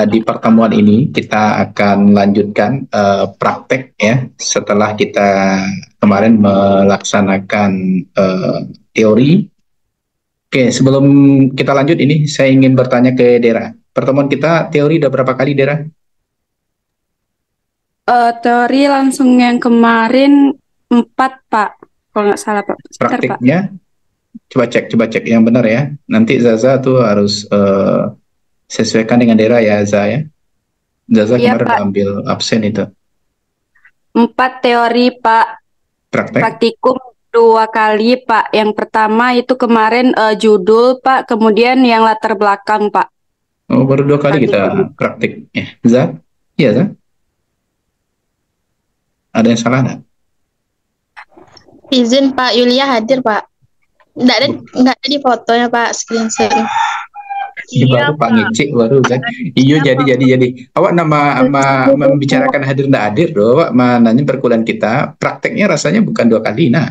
Di pertemuan ini kita akan lanjutkan praktek ya setelah kita kemarin melaksanakan teori. Oke, sebelum kita lanjut ini saya ingin bertanya ke Dera. Pertemuan kita teori udah berapa kali, Dera? Teori langsung yang kemarin 4 Pak, kalau nggak salah Pak. Sebentar Pak. Praktiknya coba cek yang benar ya. Nanti Zaza tuh harus sesuaikan dengan Dera ya, Zaza ya. Zaza Iya kemarin udah Pak, ambil absen itu. 4 teori Pak, Praktek? praktikum 2 kali Pak. Yang pertama itu kemarin judul Pak, kemudian yang latar belakang Pak. Oh, baru 2 kali kita Praktikum. praktik. Za? Iya, Za? Ada yang salah nggak? Izin Pak Yulia hadir Pak. Nggak ada di fotonya Pak, screenshot. Ini baru Pak ngecek baru kan. Iya jadi. Awak membicarakan hadir nggak hadir doh. Awak nanya perkuliahan kita. Prakteknya rasanya bukan 2 kali. Nah,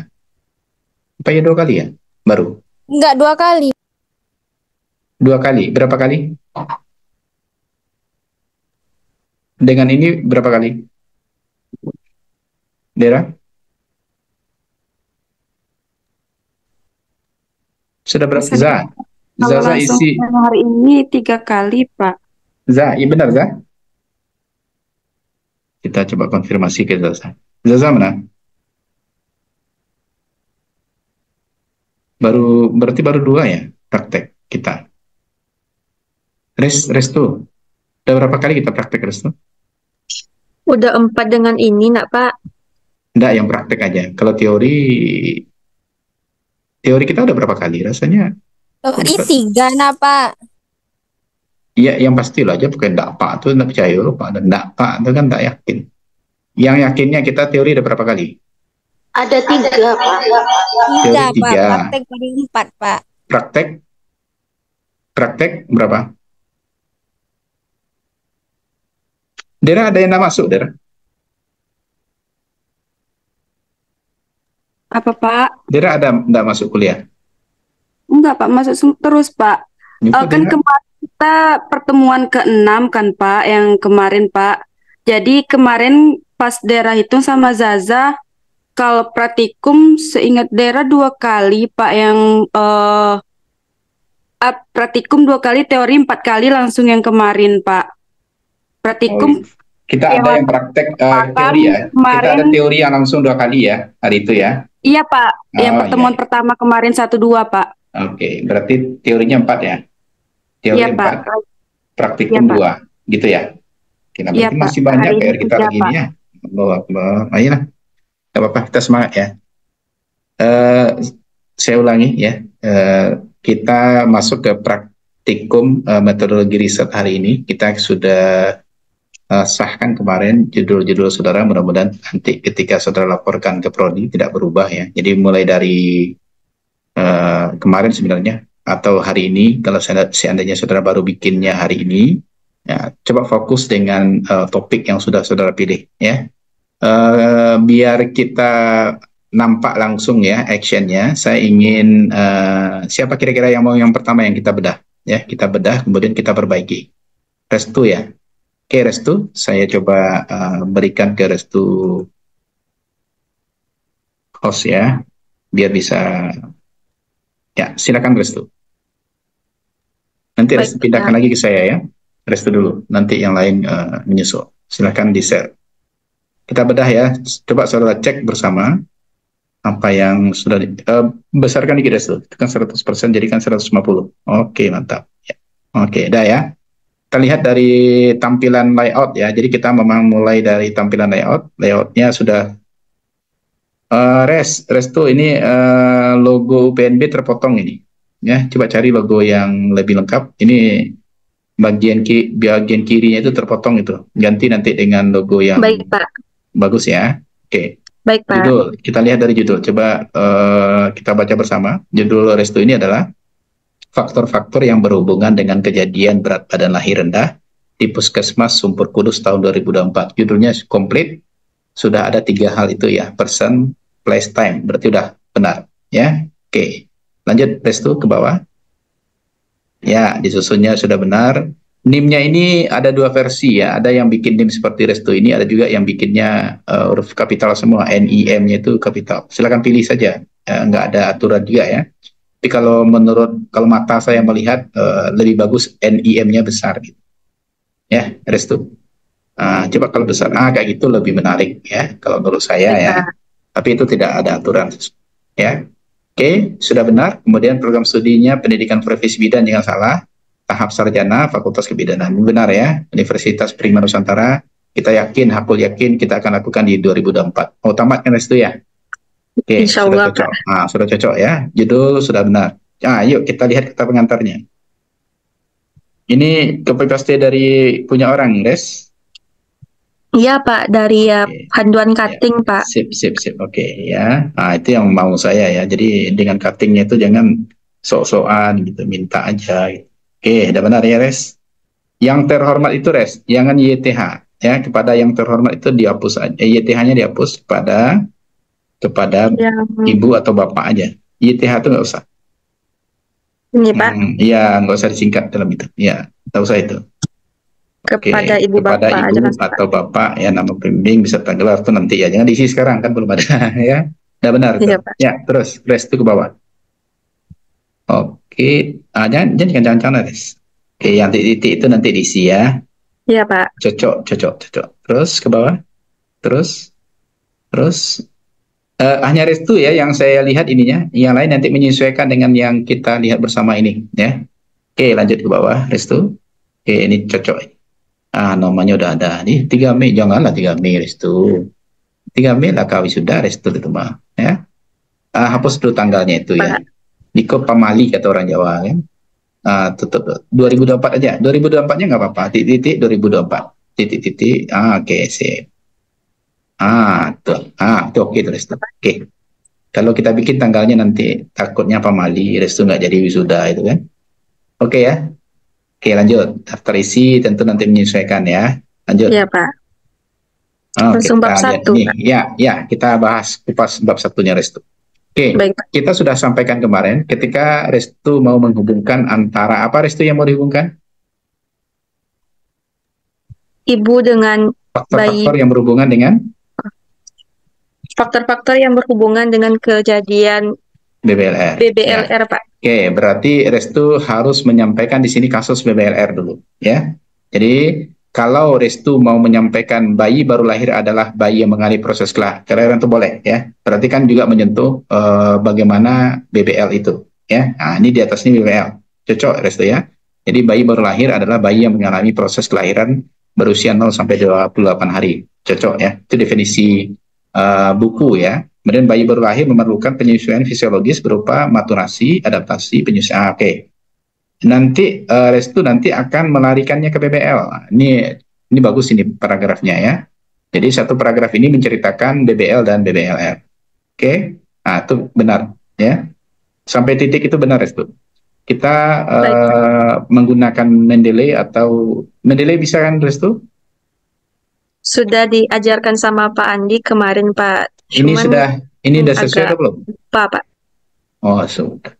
apa ya 2 kali ya? Baru Enggak 2 kali. 2 kali. Berapa kali? Dengan ini berapa kali? Dera? Sudah berapa? Bisa Za? kalau Zaza langsung isi. yang hari ini 3 kali Pak. Za, iya benar Za? Kita coba konfirmasi ke Zaza. Zaza mana? Berarti baru 2 ya praktek kita. Restu. Udah berapa kali kita praktek Restu? Udah 4 dengan ini, nak Pak. Enggak, yang praktek aja. Kalau teori kita udah berapa kali? Rasanya Teori 3, nak Pak. iya, yang pasti lah aja bukan enggak Pak tuh enggak percaya lo Pak, dan enggak Pak itu kan enggak yakin. Yang yakinnya kita teori udah berapa kali? Ada 3 Pak. Teori 3, Pak. 3. Praktek baru 4, Pak. Praktek berapa? Dera ada yang enggak masuk, Dera? Apa Pak? Dera ada enggak masuk kuliah? Enggak Pak, masuk terus Pak. Itu Kan Dera. kemarin kita pertemuan ke-6 kan Pak, yang kemarin Pak. Jadi kemarin pas daerah hitung sama Zaza, kalau praktikum seingat daerah 2 kali Pak, yang praktikum 2 kali, teori 4 kali langsung yang kemarin Pak. Praktikum Kita yang ada yang praktek teori ya. Kita kemarin, ada teori yang langsung 2 kali ya hari itu ya. iya Pak, yang Oh, pertemuan iya. pertama kemarin 1-2 Pak. Oke, berarti teorinya 4 ya. Teori Iya 4, Pak. praktikum Iya, Pak. 2, gitu ya. Oke, nah Iya berarti Pak, masih banyak hari ini PR kita 3 lagi Pak. nih ya. Ayolah, nggak apa-apa, kita semangat ya. Eh, saya ulangi ya. Kita masuk ke praktikum metodologi riset hari ini. Kita sudah sahkan kemarin judul-judul saudara, mudah-mudahan nanti ketika saudara laporkan ke prodi tidak berubah ya. Jadi mulai dari kemarin sebenarnya atau hari ini, kalau seandainya saudara baru bikinnya hari ini, ya, coba fokus dengan topik yang sudah saudara pilih ya. Biar kita nampak langsung ya actionnya, saya ingin siapa kira-kira yang mau yang pertama yang kita bedah ya, kita bedah kemudian kita perbaiki. Restu ya. Oke, Restu, saya coba berikan ke Restu host ya, biar bisa ya, silakan Restu. Nanti Restu pindahkan lagi ke saya ya. Restu dulu, nanti yang lain menyusul. Silakan di-share. Kita bedah ya, coba saudara cek bersama apa yang sudah besarkan dikit Restu. Itu kan 100%, jadikan 150. Oke, mantap. Ya. Oke, dah ya. Kita lihat dari tampilan layout ya. Jadi kita memang mulai dari tampilan layout. Layoutnya sudah Restu ini logo UPNB terpotong ini. Ya, coba cari logo yang lebih lengkap. Ini bagian kirinya itu terpotong itu. Ganti nanti dengan logo yang Baik, Pak. bagus ya. Oke. Baik, Pak. Judul, kita lihat dari judul. Coba kita baca bersama. Judul Restu ini adalah faktor-faktor yang berhubungan dengan kejadian berat badan lahir rendah di Puskesmas Sumpur Kudus tahun 2024. Judulnya komplit, sudah ada 3 hal itu ya, person, place, time, berarti udah benar ya. Oke, lanjut Restu ke bawah ya, disusunnya sudah benar. NIM-nya ini ada dua versi ya. Ada yang bikin NIM seperti Restu ini, ada juga yang bikinnya huruf kapital semua. NIM-nya itu kapital. Silakan pilih saja. Nggak ada aturan juga ya. Tapi kalau mata saya melihat lebih bagus NIM-nya besar gitu. Ya, Restu. Coba kalau besar kayak gitu lebih menarik ya kalau menurut saya ya. Tapi itu tidak ada aturan ya. Oke, sudah benar. Kemudian program studinya pendidikan profesi bidan, jangan salah. Tahap sarjana Fakultas Kebidanan. Benar ya, Universitas Prima Nusantara. Kita yakin, Hakul yakin kita akan lakukan di 2024. Oh, tamat kan Restu ya? Oke, Insya sudah Allah, cocok. Pak. Sudah cocok ya. Judul sudah benar. Yuk kita lihat kata pengantarnya. Ini copy paste dari punya orang, Res. Iya, Pak. Dari panduan cutting, Pak. Sip. Oke ya. Itu yang mau saya ya. Jadi dengan cuttingnya itu jangan sok-sokan gitu, minta aja. Gitu. Oke, udah benar ya, Res. Yang terhormat itu, Res, jangan YTH ya. Kepada yang terhormat itu dihapus aja. YTH-nya dihapus kepada ibu atau bapak aja. YTH itu nggak usah. Ini, Pak. Iya, nggak usah disingkat dalam itu. Ya, nggak usah itu. Kepada ibu kepada bapak ibu aja, atau bapak ya, nama pembimbing beserta gelar itu nanti ya. Jangan diisi sekarang kan belum ada ya. Udah benar tuh. Iya, Pak. Ya, terus itu ke bawah. Oke, jangan Res. Oke, yang titik itu nanti diisi ya. Iya, Pak. Cocok. Terus ke bawah. Terus hanya Restu ya yang saya lihat ininya. Yang lain nanti menyesuaikan dengan yang kita lihat bersama ini ya. Oke, lanjut ke bawah Restu. Oke, ini cocok. Nomornya udah ada nih. 3 Mei, janganlah 3 Mei Restu. 3 Mei lah kau wisuda Restu itu mah ya. Hapus dulu tanggalnya itu ya. Niko pamali kata orang Jawa kan. Tutup 2024 aja. 2024-nya nggak apa-apa. Titik 2024. Titik. Oke, sip. Tuh oke terus. Oke. Kalau kita bikin tanggalnya nanti takutnya pamali Restu nggak jadi wisuda itu kan. Oke ya. Oke, lanjut. Daftar isi tentu nanti menyesuaikan ya. Lanjut. Iya, Pak. Langsung bab 1. Ya, kita bahas kupas bab 1-nya Restu. Oke, Baik, Pak. kita sudah sampaikan kemarin ketika Restu mau menghubungkan antara apa Restu yang mau dihubungkan? Ibu dengan Faktor-faktor yang berhubungan dengan faktor-faktor yang berhubungan dengan kejadian BBLR. BBLR, Ya. Pak. Oke, berarti Restu harus menyampaikan di sini kasus BBLR dulu, ya. Jadi kalau Restu mau menyampaikan bayi baru lahir adalah bayi yang mengalami proses kelahiran itu boleh, ya. Berarti kan juga menyentuh bagaimana BBL itu, ya. Ini di atas ini BBL, cocok Restu ya. Jadi bayi baru lahir adalah bayi yang mengalami proses kelahiran berusia 0 sampai 28 hari, cocok ya. Itu definisi buku ya. Kemudian bayi baru lahir memerlukan penyesuaian fisiologis berupa maturasi, adaptasi, penyesuaian. Oke. Nanti Restu nanti akan melarikannya ke BBL. Ini bagus ini paragrafnya ya. Jadi satu paragraf ini menceritakan BBL dan BBLR. Oke. Itu benar ya. Sampai titik itu benar Restu. Kita menggunakan Mendeley atau Mendeley bisa kan Restu? Sudah diajarkan sama Pak Andi kemarin, Pak. Ini sudah sesuai atau belum? Pak. Oh, sudah.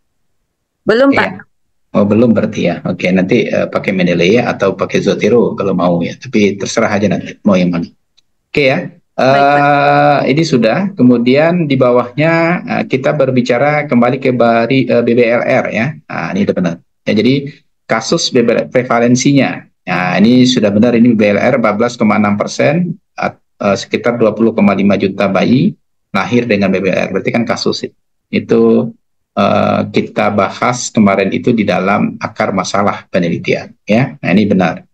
Belum, Pak. Oh, belum berarti ya. Oke, nanti pakai Mendeley ya atau pakai Zotero kalau mau ya. Tapi terserah aja nanti mau yang mana. Oke ya. Ini sudah. Kemudian di bawahnya kita berbicara kembali ke BBLR ya. Ini udah benar. Ya, jadi kasus prevalensinya. Nah, ini sudah benar, ini BBLR 14,6%, sekitar 20,5 juta bayi lahir dengan BBLR. Berarti kan kasus itu kita bahas kemarin itu di dalam akar masalah penelitian ya. Nah, ini benar.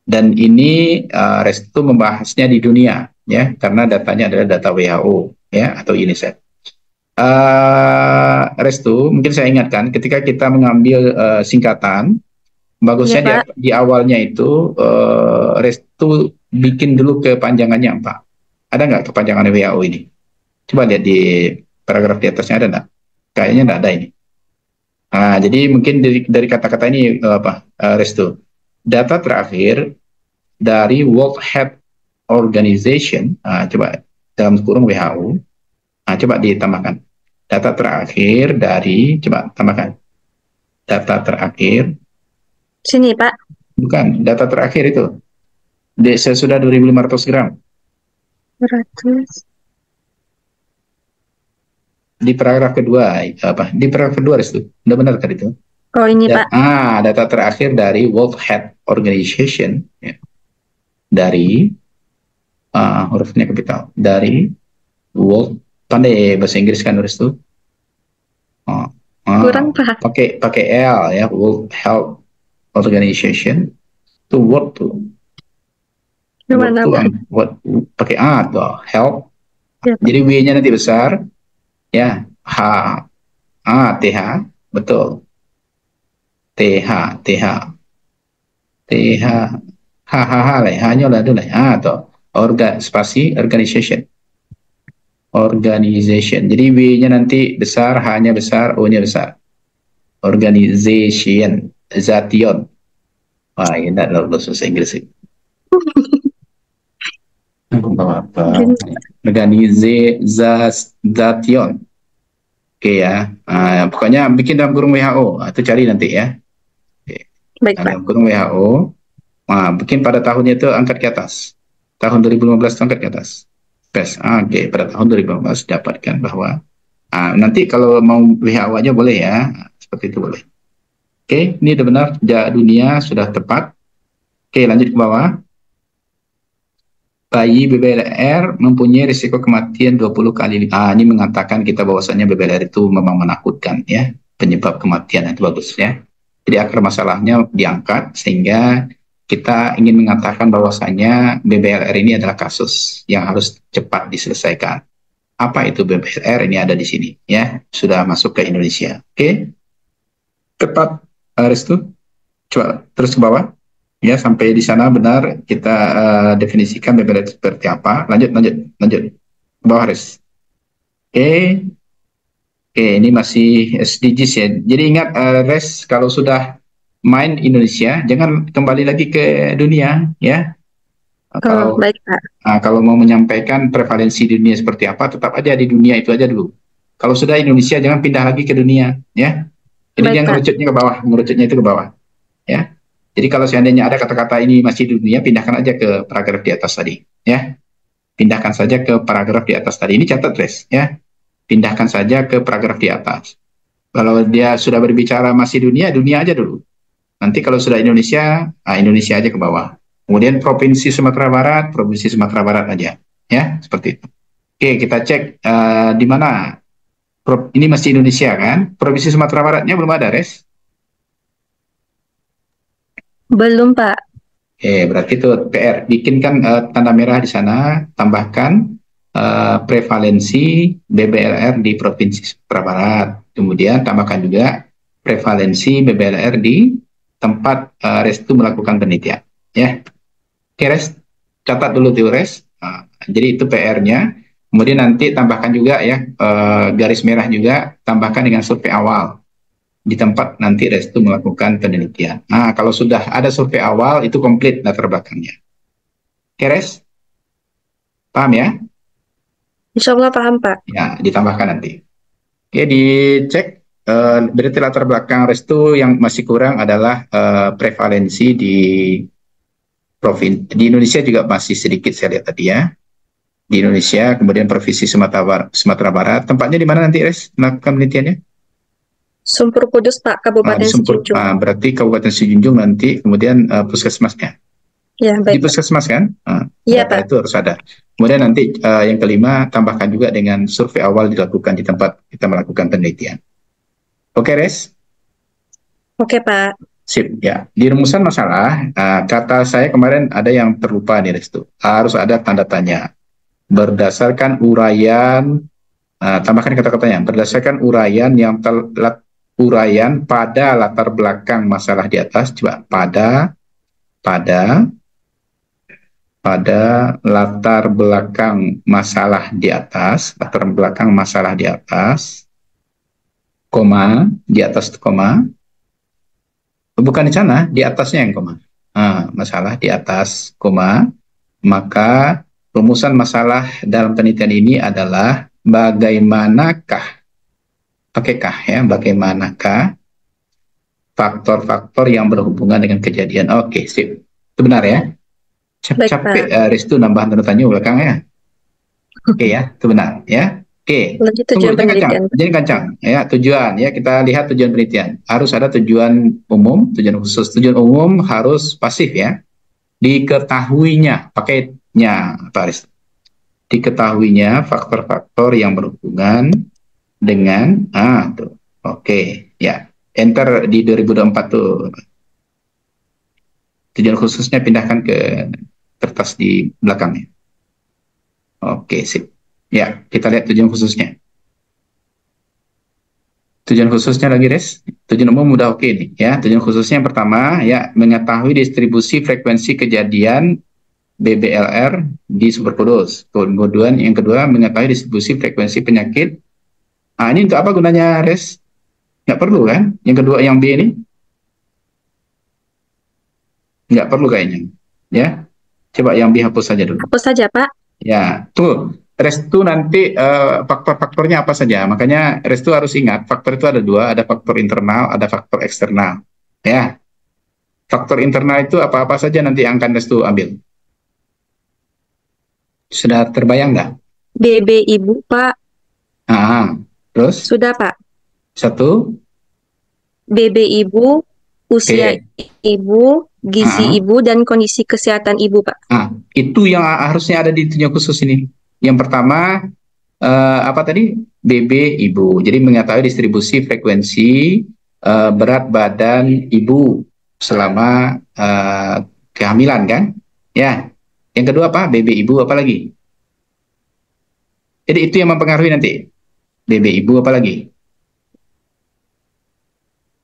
Dan ini Restu membahasnya di dunia ya, karena datanya adalah data WHO ya atau UNICEF. Restu, mungkin saya ingatkan ketika kita mengambil singkatan, bagusnya Ya, di awalnya itu Restu bikin dulu kepanjangannya Pak. Ada nggak kepanjangan WHO ini? Coba lihat di paragraf di atasnya ada nggak? Kayaknya nggak ada ini. Jadi mungkin dari kata-kata ini Restu. Data terakhir dari World Health Organization, coba dalam kurung WHO, coba ditambahkan. Data terakhir dari, coba tambahkan. Data terakhir. Sini, Pak. Bukan, data terakhir itu. Sesudah 2.500 gram. 100. Di paragraf kedua, apa? Di paragraf kedua itu. Udah benar tadi itu. Oh, ini Pak. Data terakhir dari World Health Organization, ya. Dari hurufnya kapital. Dari World, pandai bahasa Inggris kan harus tuh. Kurang Pak. Pakai L ya, World Health Organization. Itu World tuh. Gimana Pak? Pakai A tuh, health. Ya, Pak. Jadi W-nya nanti besar, ya, H, A, T, H, betul. T, H, T, H, T, H, H, H, H lah, H-nya lah dulu lah, tuh. Spasi organization. Organization. Jadi W-nya nanti besar, H-nya besar, O-nya besar. Organization, Zation. Wah, ini adalah bahasa Inggris sih. Apa? Organization. Oke ya. Pokoknya bikin dalam kurung WHO. Itu cari nanti ya. Baik, Pak. Dalam kurung WHO. Bikin pada tahunnya itu angkat ke atas. Tahun 2015 itu angkat ke atas. Oke, pada tahun 2015 dapatkan bahwa nanti kalau mau WHO aja boleh ya. Seperti itu boleh. Oke, ini udah benar. Dunia sudah tepat. Oke, lanjut ke bawah. Bayi BBLR mempunyai risiko kematian 20 kali. Ini mengatakan kita bahwasannya BBLR itu memang menakutkan ya. Penyebab kematian itu bagus ya. Jadi akar masalahnya diangkat sehingga kita ingin mengatakan bahwasannya BBLR ini adalah kasus yang harus cepat diselesaikan. Apa itu BBLR? Ini ada di sini ya. Sudah masuk ke Indonesia. Oke. Tepat Restu. Coba terus ke bawah. Ya, sampai di sana benar kita definisikan BBLR seperti apa. Lanjut. Ke bawah, Res. Oke, ini masih SDGs ya. Jadi ingat, Res, kalau sudah main Indonesia, jangan kembali lagi ke dunia, ya. Baik, Pak. Kalau mau menyampaikan prevalensi dunia seperti apa, tetap aja di dunia itu aja dulu. Kalau sudah Indonesia, jangan pindah lagi ke dunia, ya. Ini Baik, jangan ngerucutnya ke bawah, ngerucutnya itu ke bawah, ya. Jadi kalau seandainya ada kata-kata ini masih di dunia, pindahkan aja ke paragraf di atas tadi, ya. Pindahkan saja ke paragraf di atas tadi. Ini catat, Res, ya. Pindahkan saja ke paragraf di atas. Kalau dia sudah berbicara masih dunia, dunia aja dulu. Nanti kalau sudah Indonesia, Indonesia aja ke bawah. Kemudian Provinsi Sumatera Barat aja, ya, seperti itu. Oke, kita cek di mana. Ini masih Indonesia kan? Provinsi Sumatera Baratnya belum ada, Res. Belum, Pak. Berarti itu PR. Bikinkan tanda merah di sana, tambahkan prevalensi BBLR di Provinsi Sumatera Barat. Kemudian tambahkan juga prevalensi BBLR di tempat Restu melakukan penelitian. Ya, oke, Res. Catat dulu tuh, Res. Jadi itu PR-nya. Kemudian nanti tambahkan juga ya garis merah juga, tambahkan dengan survei awal di tempat nanti Restu melakukan penelitian. Kalau sudah ada survei awal, itu komplit latar belakangnya. Oke, Res? Paham ya? Insya Allah paham, Pak. Ya, ditambahkan nanti. Oke, dicek. Berarti latar belakang Restu yang masih kurang adalah prevalensi di Indonesia juga masih sedikit saya lihat tadi ya. Di Indonesia, kemudian Provinsi Sumatera Barat. Tempatnya di mana nanti, Res, melakukan penelitiannya? Sumpur Kudus, Pak, Kabupaten Sijunjung. Berarti Kabupaten Sijunjung nanti, kemudian puskesmasnya. Ya, baik. Di puskesmas kan? Iya, Pak. Itu harus ada. Kemudian nanti yang kelima, tambahkan juga dengan survei awal dilakukan di tempat kita melakukan penelitian. Oke, Res? Oke, Pak. Sip, ya. Di rumusan masalah, kata saya kemarin ada yang terlupa nih, Res. Harus ada tanda tanya. Berdasarkan uraian, tambahkan kata-katanya, berdasarkan uraian yang uraian pada latar belakang masalah di atas, coba pada latar belakang masalah di atas, koma, di atas koma, bukan di sana, di atasnya yang koma, masalah di atas koma, maka rumusan masalah dalam penelitian ini adalah bagaimanakah, pakai kah ya, bagaimanakah faktor-faktor yang berhubungan dengan kejadian. Oke, sip. Itu benar ya? Baik, Capek Pak. Restu nambah tanda tanya belakang ya. Oke ya, itu benar ya. Oke, Lanjut tunggu, tujuan jangan kencang, penelitian. jangan kencang. Ya, tujuan ya, kita lihat tujuan penelitian. Harus ada tujuan umum, tujuan khusus. Tujuan umum harus pasif ya. Diketahuinya, pakainya, Pak Restu. Diketahuinya faktor-faktor yang berhubungan dengan tuh. Oke, ya. Enter di 2024 tuh. Tujuan khususnya pindahkan ke kertas di belakangnya. Oke, sip. Ya, kita lihat tujuan khususnya. Tujuan khususnya lagi, Res. Tujuan umum udah oke nih, ya. Tujuan khususnya yang pertama, ya, mengetahui distribusi frekuensi kejadian BBLR di superkudus. Kemudian yang kedua, mengetahui distribusi frekuensi penyakit. Ini untuk apa gunanya, Res? Nggak perlu kan? Yang kedua, yang B ini? Nggak perlu kayaknya. Ya, coba yang B hapus saja dulu. Hapus saja, Pak. Ya, tuh. Restu nanti faktor-faktornya apa saja. Makanya Restu harus ingat, faktor itu ada dua, ada faktor internal, ada faktor eksternal. Ya, faktor internal itu apa-apa saja nanti yang akan Restu ambil. Sudah terbayang nggak? BB Ibu, Pak. Terus? Sudah, Pak. Satu. BB Ibu, usia Ibu, gizi Ibu, dan kondisi kesehatan Ibu, Pak. Itu yang harusnya ada di tujuan khusus ini. Yang pertama, apa tadi? BB Ibu. Jadi mengetahui distribusi frekuensi berat badan Ibu selama kehamilan kan? Ya. Yang kedua apa? BB Ibu apa lagi? Jadi itu yang mempengaruhi nanti. BB Ibu apa lagi?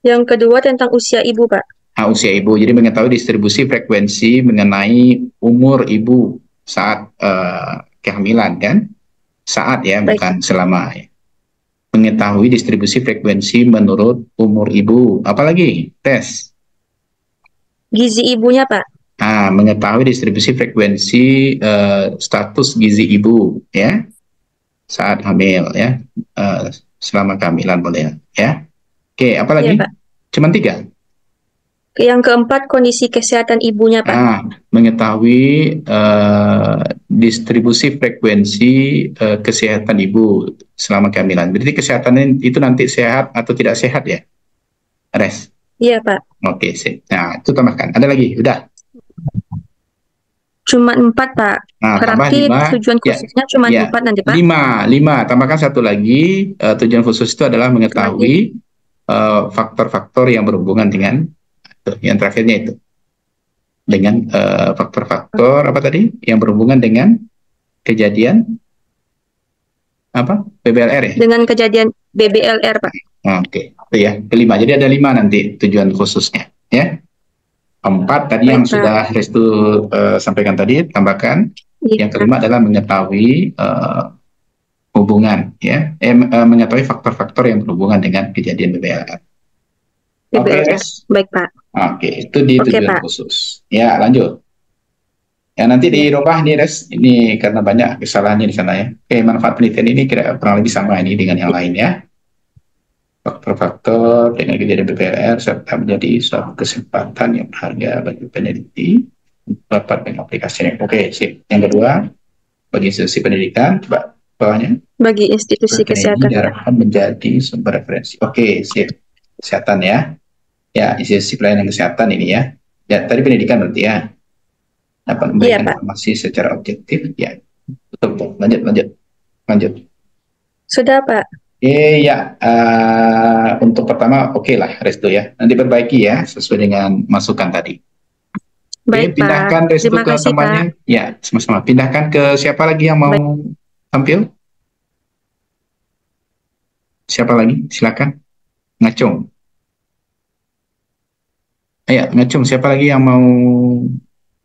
Yang kedua tentang usia Ibu, Pak. Usia Ibu. Jadi mengetahui distribusi frekuensi mengenai umur Ibu saat kehamilan kan? Saat ya, Baik. bukan selama ya. Mengetahui distribusi frekuensi menurut umur Ibu. Apalagi? Tes. Gizi Ibunya, Pak. Mengetahui distribusi frekuensi status gizi Ibu ya. Saat hamil ya. Selama kehamilan boleh ya. Oke, apalagi? Iya, Pak. Cuman 3. Yang keempat, kondisi kesehatan ibunya, Pak. Mengetahui distribusi frekuensi kesehatan ibu selama kehamilan. Berarti kesehatan itu nanti sehat atau tidak sehat ya? Res? Iya, Pak. Oke, sip. Nah, itu tambahkan. Ada lagi? Udah? Cuma 4, Pak. Berarti tujuan khususnya cuma 4 nanti, Pak. 5. Tambahkan satu lagi. Tujuan khusus itu adalah mengetahui faktor-faktor yang berhubungan dengan yang terakhirnya itu dengan faktor-faktor apa tadi yang berhubungan dengan kejadian apa BBLR ya? Dengan kejadian BBLR, Pak. Oke, itu ya kelima. Jadi ada 5 nanti tujuan khususnya ya. 4 tadi yang sudah Restu sampaikan tadi, tambahkan. Yang kelima adalah mengetahui hubungan ya, mengetahui faktor-faktor yang berhubungan dengan kejadian BBLR. Oke, baik Pak. Oke, itu di tujuan khusus. Ya, lanjut. Ya, nanti dirubah nih, Res. Ini karena banyak kesalahannya di sana ya. Oke, manfaat penelitian ini kurang lebih sama ini dengan yang lain ya. Faktor-faktor dengan kejadian BPLR serta menjadi suatu kesempatan yang berharga bagi peneliti dapat dengan aplikasinya. Oke, sip. Yang kedua, bagi institusi pendidikan, coba bawahnya. Bagi institusi kesehatan. Diharapkan menjadi sumber referensi. Oke, sip. Kesehatan ya. Ya, institusi pelayanan kesehatan ini ya. Ya, tadi pendidikan berarti ya. Dapat memberikan informasi secara objektif ya. Betul. Lanjut. Sudah, Pak. Ya, untuk pertama oke lah Restu ya. Nanti perbaiki ya sesuai dengan masukan tadi. Baik, pindahkan Pak. Restu ke temannya. Ya, sama-sama. Pindahkan ke siapa lagi yang mau tampil? Siapa lagi? Silakan. Ngacung. Ayo, Ngacung. Siapa lagi yang mau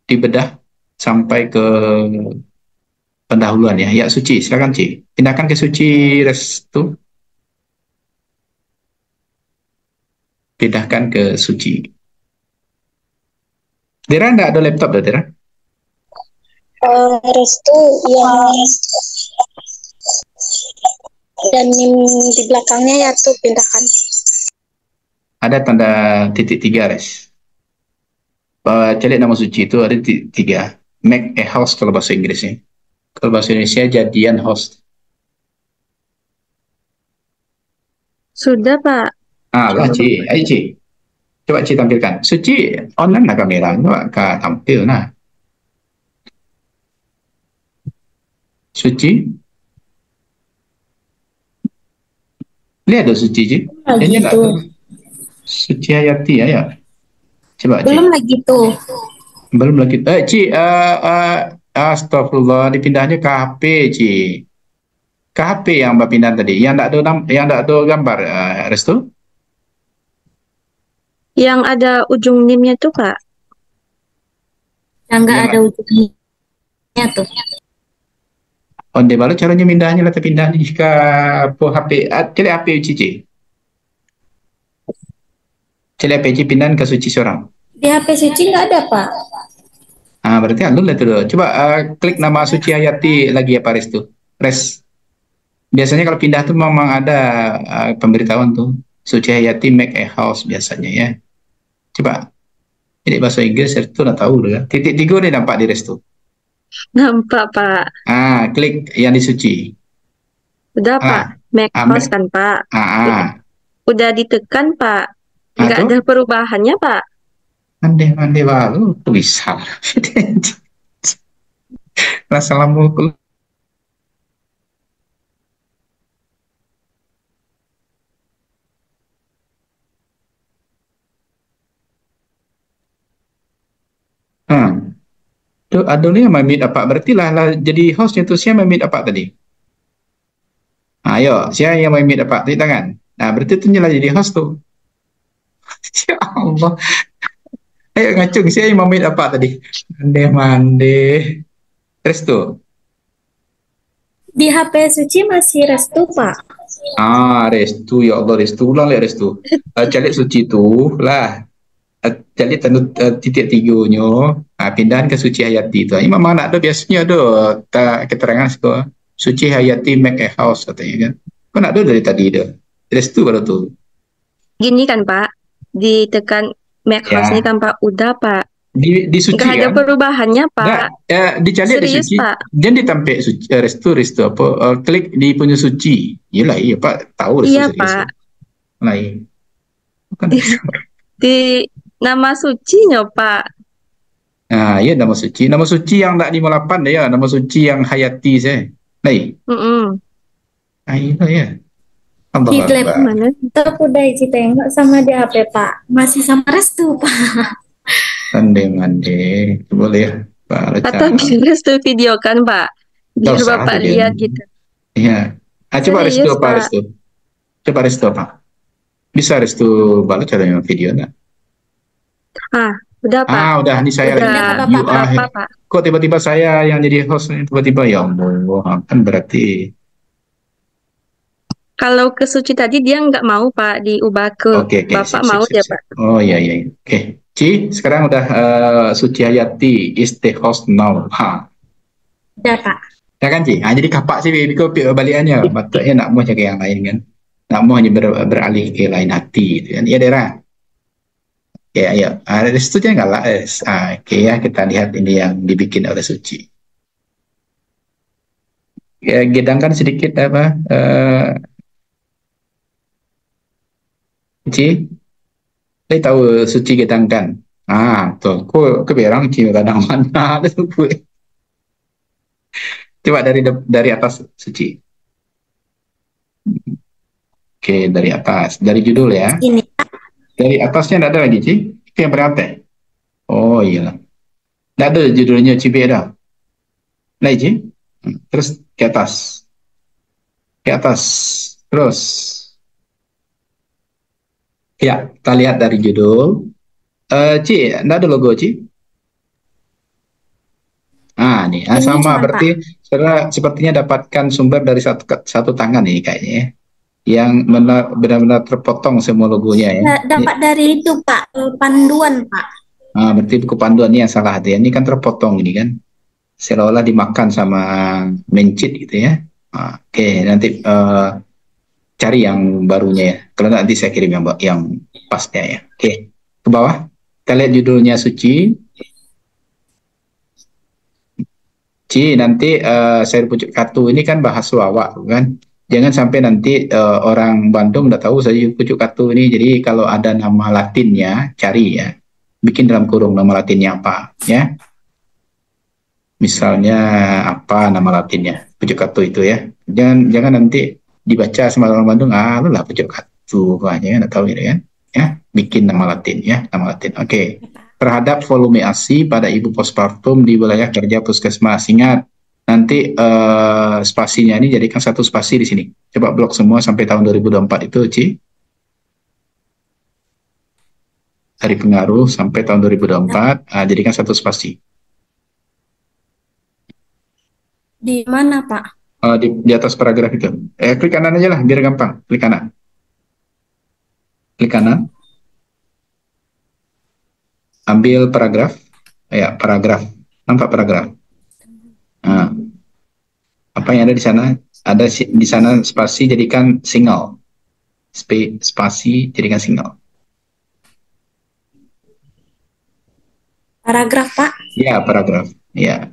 dibedah sampai ke pendahuluan ya? Ya, Suci. Silakan, Ci. Pindahkan ke Suci Restu. Pindahkan ke Suci. Dera nggak ada laptop, Dera? Restu dan di belakangnya ya tuh pindahkan. ada tanda titik 3, Res. Cari nama suci itu ada titik 3. Make a house kalau bahasa Inggrisnya. Kalau bahasa Indonesia jadian host. Sudah, Pak. Lah, Ci. Ayo, Ci. Coba Ci tampilkan. Suci, online lah kamera. Coba Kak tampil, nah. Suci. Lihat ada Suci, Ci. Ini Lagi tuh. Suci Hayati, ya. Coba, Ci. Belum lagi tuh. Belum lagi. Ci, astagfirullah, dipindahnya ke HP, Ci. Ke HP yang Mbak pindah tadi. Yang tak ada gambar, Restu? Yang ada ujung NIM-nya tuh, Pak. Yang nggak ada ujungnya tuh. Onde baru caranya mindahnya lah, pindah nih ke HP. Cari HP Cici. Cari HP Cici pindahan ke Suci seorang. Di HP Suci nggak ada, Pak. Berarti anu lah tuh. Coba klik nama Suci Hayati lagi ya Pak Restu. Res. Biasanya kalau pindah tuh memang ada pemberitahuan tuh. Suci Hayati make a house biasanya ya. Coba. Ini bahasa Inggris itu nggak tahu deh. Titik 3 nih nampak di Restu. Nampak, Pak. Klik yang di Suci. Udah, Pak. Make house kan, Pak. Udah ditekan, Pak. Nggak ada perubahannya, Pak. Mande baru bisa. Assalamualaikum. Tuh, adonnya memit apa? Berarti lah jadi hostnya tuh siapa memit apa tadi? Ayo, siapa yang memit apa? Tadi tangan. Nah, berarti itu nyala jadi host tuh. Ya Allah. Ayo ngacung, siapa yang memit apa tadi? Mande. Restu. Di HP Suci masih Restu, Pak. Restu. Ya Allah, Restu. Ulang lihat Restu. Cari Suci tuh lah. Jadi titik 3-nya pindahan ke Suci Hayati itu. Ini memang ada biasanya ada keterangan Suci Hayati make a house katanya kan. Kok ada dari tadi dah. Restu baru tuh. Gini kan, Pak. Ditekan make house ini kan, Pak. Udah, Pak. Di Suci nggak ada perubahannya, Pak. Dicari di Suci. Pak. Jangan ditampil Restu apa? Klik di punya Suci. Iyalah, iya Pak. Tahu Restu. Iya, Pak. Lain. Bukan. Di nama Sucinya, Pak. Iya nama Suci. Nama Suci yang tak 58 ya. Nama Suci yang Hayati saya. Iya ya. Di lab mana? Udah isi tengok sama di HP, Pak. Masih sama Restu, Pak. Mande. Boleh ya, Pak. Atau di Restu video kan, Pak. Biar Bapak lihat gitu. Iya. Coba Restu apa, Restu? Coba Restu apa? Bisa Restu balik caranya video enggak? Udah, Pak. Udah, ini saya lagi. Pak. Kok tiba-tiba saya yang jadi host tiba-tiba ya Allah, kan berarti kalau ke Suci tadi dia nggak mau, Pak, diubah ke Bapak mau ya, Pak. Oh iya. Oke. Ci, sekarang udah Suci Hayati is the host now. Udah, Pak. Ya kan, Ci? Jadi kapak sih balikannya. Batanya nak mau jaga yang lain kan. Nak mau hanya beralih ke lain hati gitu kan. Iya, Dera. Ya. Restu nggak lah. Oke ya, kita lihat ini yang dibikin oleh Suci. Ya, gedangkan sedikit apa? Ci, saya tahu Suci gedangkan. Tuh, kok keberang Ci kadang mana ada tuh gue. Coba dari atas Suci. Oke, dari atas, dari judul ya. Ini. Dari atasnya tidak ada lagi, Ci? Itu yang beratas. Oh iya. Tidak ada judulnya Ci ada. Nah, Ci. Terus ke atas. Ke atas. Terus. Ya, kita lihat dari judul. Ci, tidak ada logo, Ci? Nih. Sama, berarti sepertinya dapatkan sumber dari satu tangan nih kayaknya ya. Yang benar-benar terpotong semua logonya ya. Dapat dari itu, Pak, panduan, Pak. Berarti buku panduan ini yang salah ya. Ini kan terpotong ini kan. Seolah-olah dimakan sama mencit gitu ya. Oke, nanti cari yang barunya ya. Kalau nanti saya kirim yang pasnya ya. Oke, ke bawah. Kita lihat judulnya Suci. Nanti sayur pucuk katu ini kan bahas lawak kan. Jangan sampai nanti orang Bandung udah tahu sayur pucuk katu ini. Jadi kalau ada nama Latinnya cari ya. Bikin dalam kurung nama Latinnya apa ya. Misalnya apa nama Latinnya pucuk katu itu ya. Jangan nanti dibaca sama orang Bandung, lu lah pucuk katu banyak nggak tahu gitu kan. Ya, bikin nama Latin ya, nama Latin. Oke. Terhadap volume ASI pada ibu postpartum di wilayah kerja puskesmas. Ingat, nanti spasinya ini jadikan satu spasi di sini. Coba blok semua sampai tahun 2024 itu, Ci. Dari pengaruh sampai tahun 2024, jadikan satu spasi. Di mana, Pak? Di atas paragraf itu. Klik kanan aja lah, biar gampang. Klik kanan. Klik kanan. Ambil paragraf. Ya, paragraf. Nampak paragraf? Nah, apa yang ada di sana? Ada di sana spasi jadikan single. Spasi jadikan single. Paragraf, Pak? Ya, paragraf. Ya.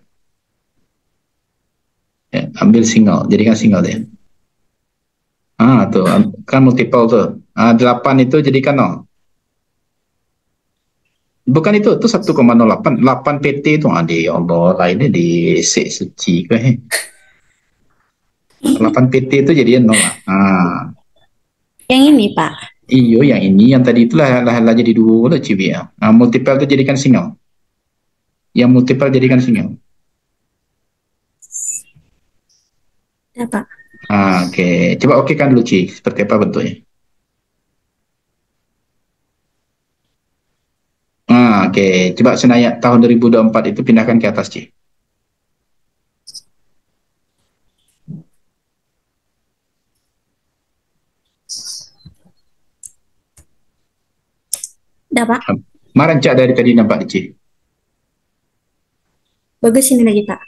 Ya, ambil single, jadikan single deh. Tuh, kan multiple tuh. 8 itu jadikan 0. Bukan itu 1,08. 8 PT itu, ya Allah, lainnya di Suci. 8 PT itu jadinya 0 lah. Yang ini, Pak? Iyo, yang ini, yang tadi itulah jadi 2 lah, Cibi ya. Multiple itu jadikan single. Yang multiple jadikan single. Ya, Pak. Oke. Coba oke kan dulu, Ci. Seperti apa bentuknya? Oke. Coba Senayan tahun 2024 itu pindahkan ke atas, Ci. Udah, Pak. Kemarin Cak dari tadi nampak, Ci. Bagus ini lagi, Pak.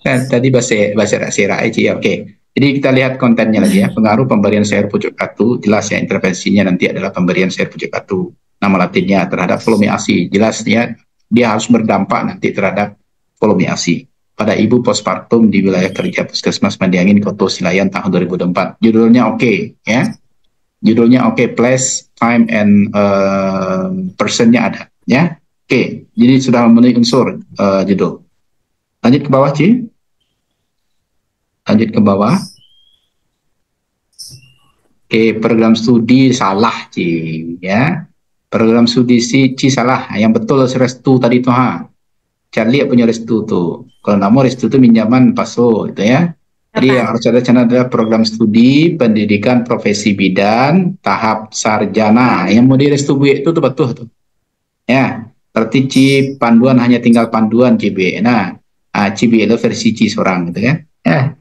Nah, tadi bahasa Sera ya. Oke. Jadi kita lihat kontennya lagi ya. Pengaruh pemberian sayur pucuk katu, jelas ya, intervensinya nanti adalah pemberian sayur pucuk katu. Nama latinnya terhadap volume ASI. Jelas ya, dia harus berdampak nanti terhadap volume ASI. Pada ibu postpartum di wilayah kerja Puskesmas Mandiangin, Koto Silayan tahun 2004. Judulnya oke ya. Judulnya oke, place, time, and personnya ada ya. Oke, jadi sudah memenuhi unsur judul. Lanjut ke bawah, Ci. Lanjut ke bawah. Oke, program studi salah, Ci. Ya. Program studi Ci salah. Yang betul restu tadi tuh, Charlie punya restu tuh. Kalau namo restu itu minjaman paso, itu ya. Jadi yang harus ada channel adalah program studi pendidikan profesi bidan tahap sarjana. Yang mau di restu itu tuh betul tuh. Ya. Berarti Ci panduan hanya tinggal panduan CB. Nah, CB itu versi C seorang gitu kan. Ya.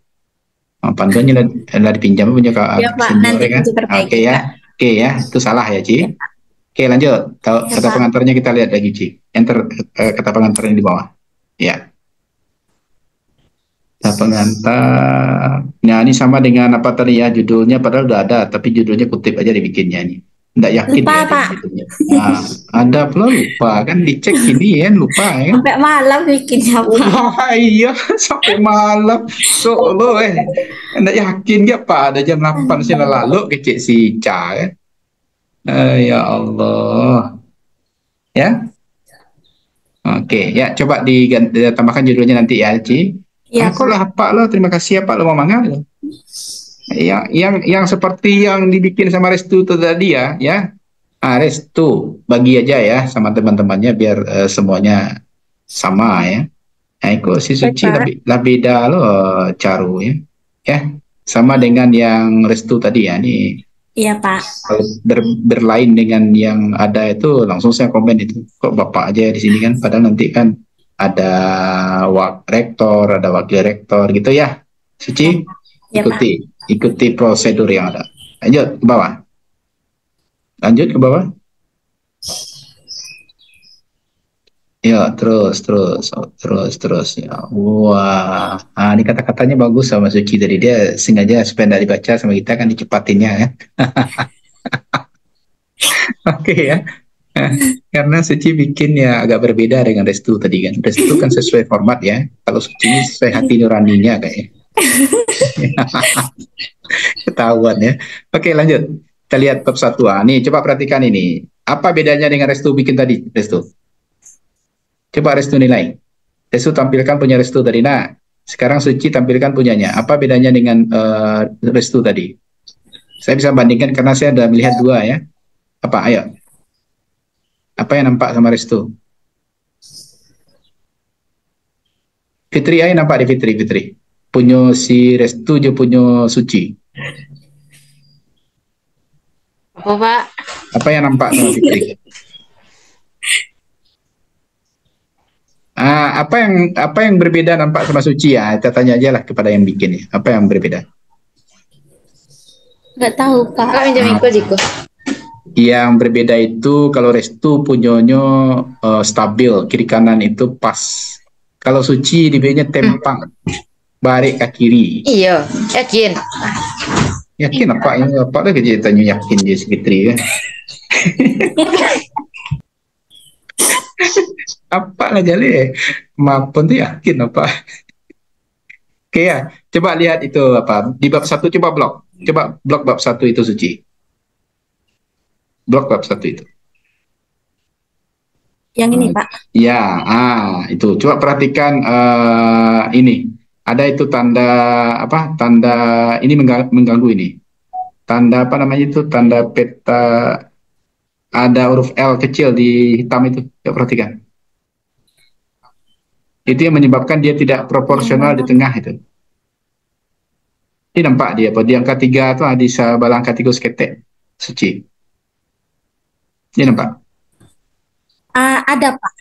Panduannya lah dipinjam punya senior kan. Oke ya. Oke ya, itu salah ya, Ci. Oke, lanjut. Kata pengantarnya kita lihat lagi, Ci. Enter kata pengantarnya di bawah. Ya. Kata pengantar. Nah, ini sama dengan apa tadi ya, judulnya padahal udah ada, tapi judulnya kutip aja dibikinnya nih. Nggak yakin lupa, ya, Pak. Ada pula lupa kan, dicek ini ya, lupa ya. Sampai malam bikinnya, Pak. Iya, sampai malam. Lo nggak yakin ya, Pak, ada jam 8 sih lalu kecil si Ca ya. Ya Allah. Ya. Oke, ya coba ditambahkan judulnya nanti ya, Ci. Iya, Aku lah Pak lo, terima kasih ya Pak lo mau mangal. Yang seperti yang dibikin sama Restu itu tadi ya. Restu bagi aja ya sama teman-temannya biar semuanya sama ya. Nah, itu si Suci lah beda lo Caru ya. Sama dengan yang Restu tadi ya nih. Iya, Pak. Kalau berlain dengan yang ada itu langsung saya komen itu. Kok Bapak aja di sini kan, padahal nanti kan ada rektor, ada wakil rektor gitu ya. Suci, ya, ikuti prosedur yang ada. Lanjut ke bawah. Lanjut ke bawah. Ya, terus. Ya. Wah, ini kata-katanya bagus sama Suci tadi. Dia sengaja supaya tidak dibaca sama kita kan dicepatinnya ya. Oke ya. Karena Suci bikin ya agak berbeda dengan Restu tadi kan. Restu kan sesuai format ya. Kalau Suci ini sesuai hati nuraninya kayaknya. Ketahuan ya. Oke, lanjut. Kita lihat bab 1. Nih, coba perhatikan ini. Apa bedanya dengan Restu bikin tadi, Restu? Coba Restu nilai. Restu tampilkan punya Restu tadi. Nah, sekarang Suci tampilkan punyanya. Apa bedanya dengan Restu tadi? Saya bisa bandingkan karena saya sudah melihat dua ya. Apa? Ayo. Apa yang nampak sama Restu? Fitri, ayo nampak di Fitri. Punya si Restu, je punya Suci. Apa, Pak? Apa yang nampak sama Fitri? Apa yang berbeda nampak sama Suci ya? Kita tanya aja lah kepada yang bikin ya. Apa yang berbeda? Nggak tahu, Pak. Kak, minjam ikut Jiko. Yang berbeda itu kalau Restu punyanya stabil, kiri kanan itu pas. Kalau Suci dibiayanya tempang, balik ke kiri. Iya, yakin. Yakin apa ini? Apa dah kerja tanya yakin dia si Fitri kan? Apa lah jale? Maupun tu yakin apa? Oke ya, coba lihat itu apa di bab 1, coba blok bab 1 itu Suci. Blok bab 1 itu. Yang ini, Pak. Ya, itu. Coba perhatikan ini. Ada itu tanda apa? Tanda ini mengganggu ini. Tanda apa namanya itu? Tanda peta, ada huruf L kecil di hitam itu. Coba perhatikan. Itu yang menyebabkan dia tidak proporsional di tengah itu. Ini nampak dia apa? Di angka 3 itu di sebelah angka 3 seketek. Suci. Ini nampak? Ada, Pak.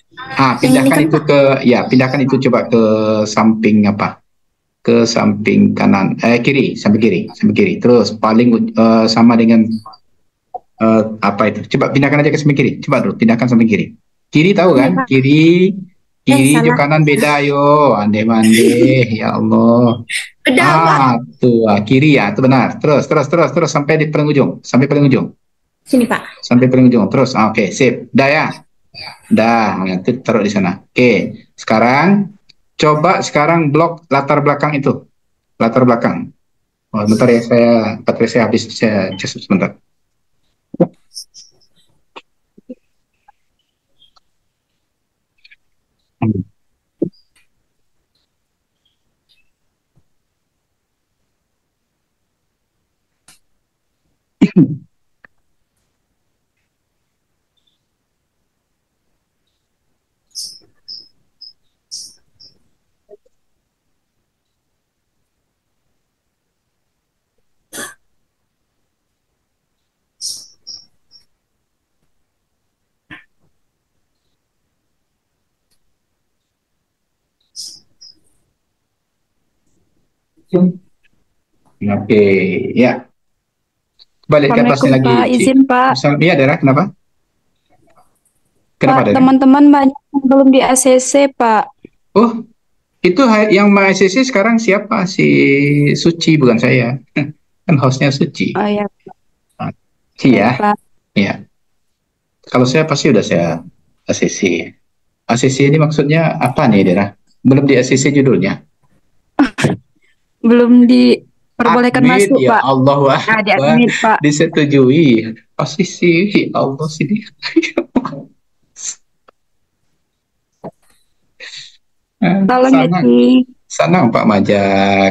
Pindahkan itu coba ke samping apa? Ke samping kanan, kiri, sampai kiri. Terus paling sama dengan apa itu? Coba pindahkan aja ke samping kiri. Coba dulu pindahkan samping kiri. Kiri tahu kan? Kiri ke kanan beda yo. Ande-mande, ya Allah. Tuh, kiri ya, itu benar. Terus sampai di penghujung, Sini, Pak. Sampai penghujung. Terus, oke, sip. Dah ya. Dah, itu taruh di sana. Oke, sekarang coba blok latar belakang itu. Latar belakang. Oh, bentar ya, baterai saya habis, saya just sebentar. Oke, ya. Balik ke atasnya lagi. Pak, izin Pak. Iya, Dera, kenapa? Pak, teman-teman banyak yang belum di ACC, Pak. Oh, itu yang ACC sekarang siapa? Si Suci, bukan saya. Kan hostnya Suci. Oh iya. Iya. Iya. Kalau saya pasti udah saya ACC. ACC ini maksudnya apa nih, Dera? belum di ACC judulnya. Belum diperbolehkan Admit, masuk, ya Pak. Allah, wah, Diadmit, Pak. disetujui. Posisi, ya Allah sini. Tolong ya, Ci. Senang Pak Maja,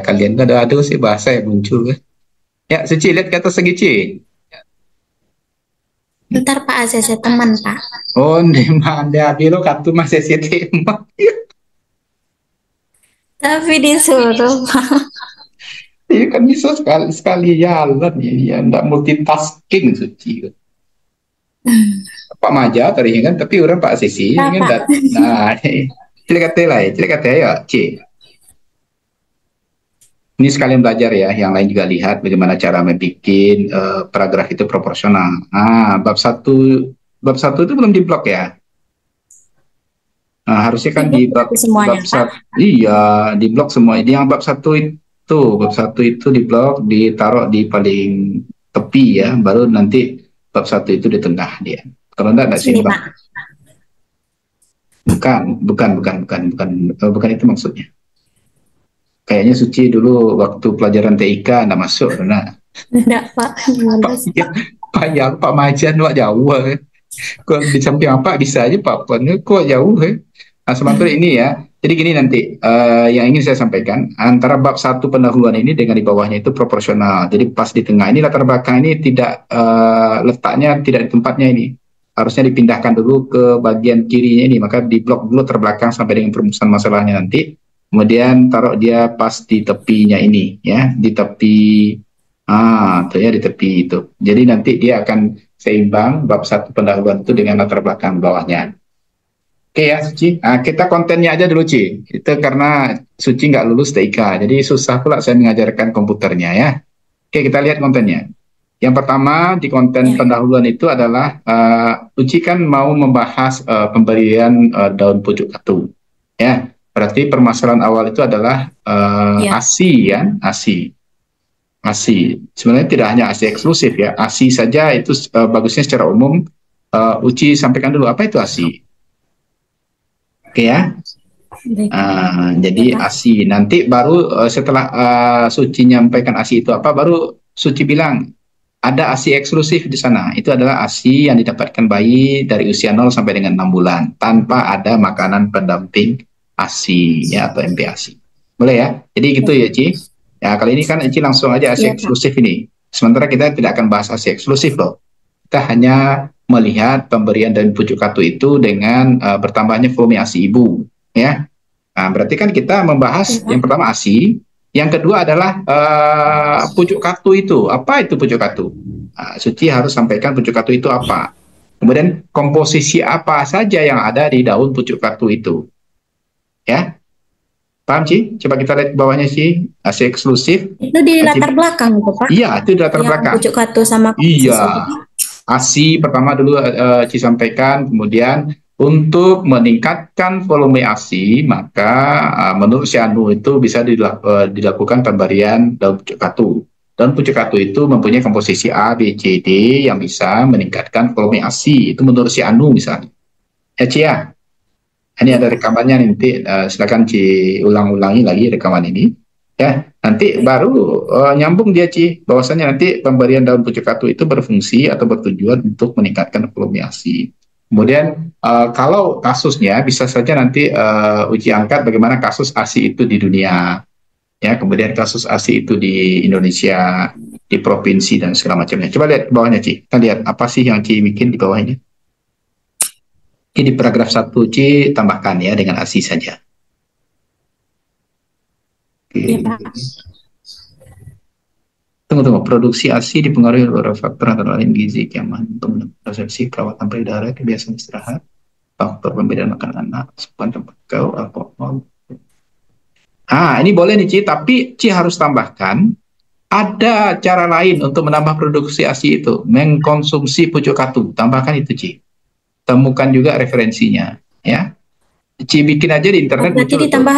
kalian ada sih bahasa yang muncul. Ya, Suci, lihat ke atas lagi, Ci. Ntar Pak ACC teman, Pak. Oh, demanda biro kartu mas ACC teman. Tapi disuruh, Pak. Iya kan bisa sekali jalan ya, ndak multitasking Suci. Pak Maja tadi kan, tapi orang Pak ACC kan ndak. Nah, cilik kate ya, Ci. Ini sekalian belajar ya, yang lain juga lihat bagaimana cara membuat paragraf itu proporsional. Bab satu itu belum diblok ya. Harusnya kan di bab semuanya, Pak. Iya, di blok semua. Yang bab satu itu di blok, ditaruh di paling tepi ya, baru nanti bab satu itu di tengah dia. Kalau enggak Sini, seimbang. Pak. Bukan itu maksudnya. Kayaknya Suci dulu waktu pelajaran TIK enggak masuk, karena Enggak, Pak. Pak Majan Pak jauh. Kok di samping apa bisa aja Pak Pon kok jauh Nah, sementara ini ya. Jadi gini nanti yang ingin saya sampaikan antara bab satu pendahuluan ini dengan di bawahnya itu proporsional. Jadi pas di tengah ini latar belakang ini tidak letaknya tidak di tempatnya ini. Harusnya dipindahkan dulu ke bagian kirinya ini. Maka di blok dulu terbelakang sampai dengan perumusan masalahnya nanti. Kemudian taruh dia pas di tepinya ini ya, di tepi tuh ya di tepi itu. Jadi nanti dia akan seimbang bab satu pendahuluan itu dengan latar belakang bawahnya. Oke ya Suci, kita kontennya aja dulu Ci. Itu karena Suci nggak lulus TIK, jadi susah pula saya mengajarkan komputernya ya. Oke, kita lihat kontennya. Yang pertama di konten pendahuluan itu adalah Uci kan mau membahas pemberian daun pucuk katu. Ya, berarti permasalahan awal itu adalah ASI ya, ASI. ASI. Sebenarnya tidak hanya ASI eksklusif ya. ASI saja itu bagusnya secara umum Uci sampaikan dulu apa itu ASI. Oke ya. Jadi ASI nanti baru setelah Suci nyampaikan ASI itu apa, baru Suci bilang ada ASI eksklusif di sana. Itu adalah ASI yang didapatkan bayi dari usia 0 sampai dengan 6 bulan tanpa ada makanan pendamping ASI ya atau MPASI. Boleh ya? Jadi gitu ya Ci. Ya, kali ini kan Eci langsung aja ASI eksklusif ini. Sementara kita tidak akan bahas ASI eksklusif loh. Kita hanya melihat pemberian dan pucuk katu itu dengan bertambahnya volume ASI ibu. Ya. Nah, berarti kan kita membahas yang pertama ASI, yang kedua adalah pucuk katu itu. Apa itu pucuk katu? Suci harus sampaikan pucuk katu itu apa. Kemudian komposisi apa saja yang ada di daun pucuk katu itu. Ya. Paham Ci? Coba kita lihat bawahnya sih, ASI eksklusif. Itu di latar belakang itu Pak? Iya, itu di latar belakang. Pucuk katu sama iya. ASI pertama dulu Ci sampaikan, kemudian untuk meningkatkan volume ASI, maka menurut Sianu itu bisa dilakukan pemberian daun pucuk katu. Daun pucuk katu itu mempunyai komposisi A, B, C, D yang bisa meningkatkan volume ASI. Itu menurut Sianu misalnya. Ya Ci ya? Ini ada rekamannya nanti, silakan Ci ulang-ulangi lagi rekaman ini. Ya, nanti baru nyambung dia Ci, bahwasanya nanti pemberian daun pucuk katu itu berfungsi atau bertujuan untuk meningkatkan volume ASI. Kemudian kalau kasusnya bisa saja nanti Uci angkat bagaimana kasus ASI itu di dunia, ya, kemudian kasus ASI itu di Indonesia, di provinsi dan segala macamnya. Coba lihat bawahnya Ci, kita lihat apa sih yang Ci bikin di bawah ini. Ini di paragraf 1 Ci tambahkan ya dengan ASI saja. Iya, Pak. Tunggu. Produksi ASI dipengaruhi oleh beberapa faktor antara lain gizi, keamanan, persepsi, perawatan payudara, kebiasaan istirahat, faktor pembedaan makan anak, asupan tembakau, alkohol. Ini boleh nih Ci, tapi Ci harus tambahkan ada cara lain untuk menambah produksi ASI itu, mengkonsumsi pucuk katu. Tambahkan itu Ci. Temukan juga referensinya, ya. Ci bikin aja di internet. Berarti ditambah.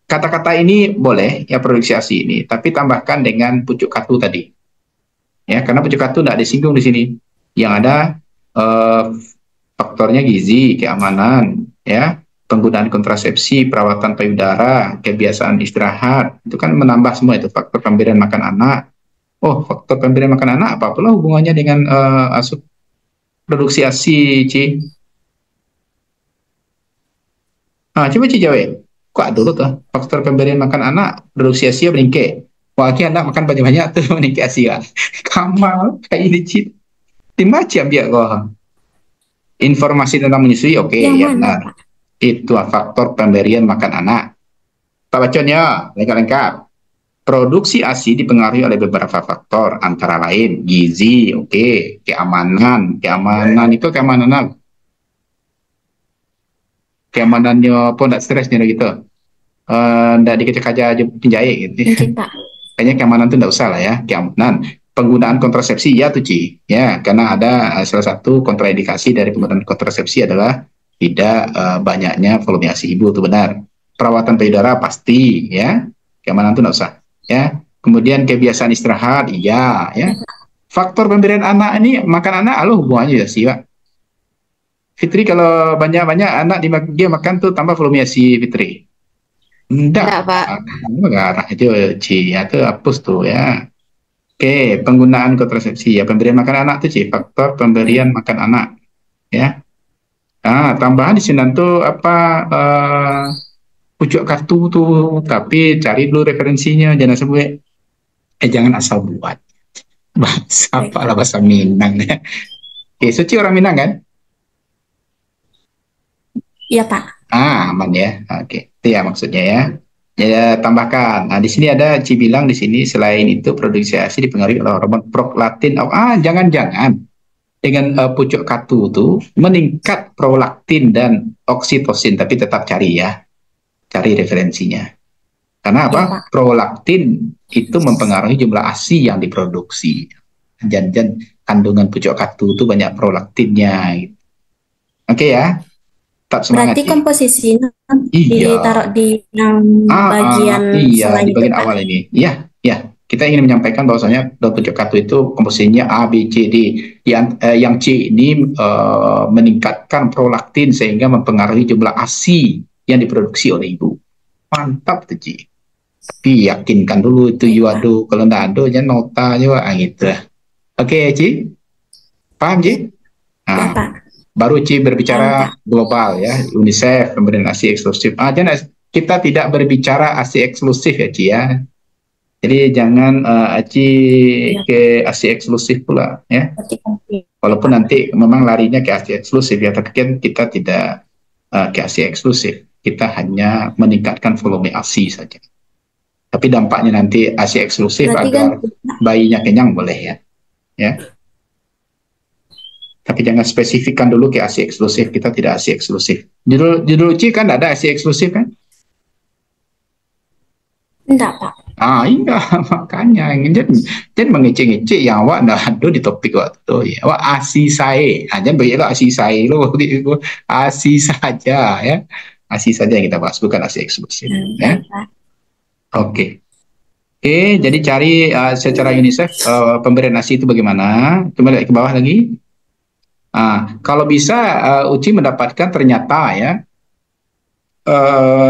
Kata-kata ini boleh ya, produksi ASI ini, tapi tambahkan dengan pucuk katu tadi. Ya, karena pucuk katu tidak disinggung di sini. Yang ada faktornya gizi, keamanan, ya, penggunaan kontrasepsi, perawatan payudara, kebiasaan istirahat, itu kan menambah semua itu faktor pemberian makan anak. Oh, faktor pemberian makan anak apa pula hubungannya dengan produksi ASI, Ci? Coba Ci jawab. Kok dulu tuh faktor pemberian makan anak produksi ASI meningkat. Wah, anak makan banyak-banyak tuh meningkat ASI kan. Kamal kayak ini Ci. Dimacam dia kok. Informasi tentang menyusui oke, ya benar. Itu faktor pemberian makan anak. Tak bacanya lengkap-lengkap. Produksi ASI dipengaruhi oleh beberapa faktor, antara lain gizi, oke, keamanan itu keamanannya pun tidak stres nih gitu, tidak dikecek aja penjahit gitu. Kayaknya keamanan itu tidak usah lah ya. Keamanan, penggunaan kontrasepsi ya tuh Ci, ya, karena ada salah satu kontraindikasi dari penggunaan kontrasepsi adalah tidak banyaknya volume ASI ibu, itu benar. Perawatan payudara pasti, ya. Keamanan itu nggak usah, ya. Kemudian kebiasaan istirahat, iya, ya. Faktor pemberian anak ini, makan anak, hubungannya ya sih, Pak. Fitri, kalau banyak-banyak anak dia makan tuh tambah volume ASI, Fitri. Enggak, Pak. Enggak, aja, Ci. Ya, itu hapus tuh, ya. Oke, penggunaan kontrasepsi, ya. Pemberian makan anak itu, Ci. Faktor pemberian makan anak, ya. Nah, tambahan di sini tuh apa, pucuk kartu tuh, tapi cari dulu referensinya, jangan asal buat. Bahasa apa lah, bahasa Minang, ya. Oke, Suci orang Minang kan? Iya, Pak. Aman ya. Oke, itu ya maksudnya ya. Ya, tambahkan. Nah, di sini ada Ci bilang di sini selain itu produksi ASI dipengaruhi oleh hormon prolaktin. Jangan-jangan dengan pucuk katu itu meningkat prolaktin dan oksitosin, tapi tetap cari referensinya. Karena apa? Ya, Prolaktin itu mempengaruhi jumlah ASI yang diproduksi. Dan kandungan pucuk katu itu banyak prolaktinnya. Gitu. Oke ya. Tetap semangat. Berarti komposisinya ditaruh di yang bagian di bagian awal ini. Iya. Kita ingin menyampaikan bahwasanya daun pucuk katu itu komposisinya A, B, C, D. Yang C ini meningkatkan prolaktin sehingga mempengaruhi jumlah ASI yang diproduksi oleh ibu. Mantap tuh, Ci. Tapi yakinkan dulu itu yuado. Kalau nggak ada, jangan nota juga gitu. Oke, Ci. Paham, Ci? Nah, baru Ci berbicara global ya, UNICEF, pemberian ASI eksklusif. Kita tidak berbicara ASI eksklusif ya, Ci ya. Jadi jangan Ci ke ASI eksklusif pula ya. Walaupun nanti memang larinya ke ASI eksklusif ya, tapi kan kita tidak ke ASI eksklusif. Kita hanya meningkatkan volume ASI saja. Tapi dampaknya nanti ASI eksklusif agar bayinya kenyang boleh ya. Ya. Tapi jangan spesifikkan dulu ke ASI eksklusif, kita tidak ASI eksklusif. Judul Ci kan ada ASI eksklusif kan? Enggak, Pak. Iya, makanya jangan mengecek-ngecek yang awak ndak ada di topik waktu ya. Awak ASI saya, jangan bayar ASI saya lo, ASI saja ya. ASI saja yang kita bahas, bukan ASI eksklusif ya. Oke, jadi cari secara UNICEF pemberian ASI itu bagaimana? Kembali ke bawah lagi. Kalau bisa Uci mendapatkan ternyata ya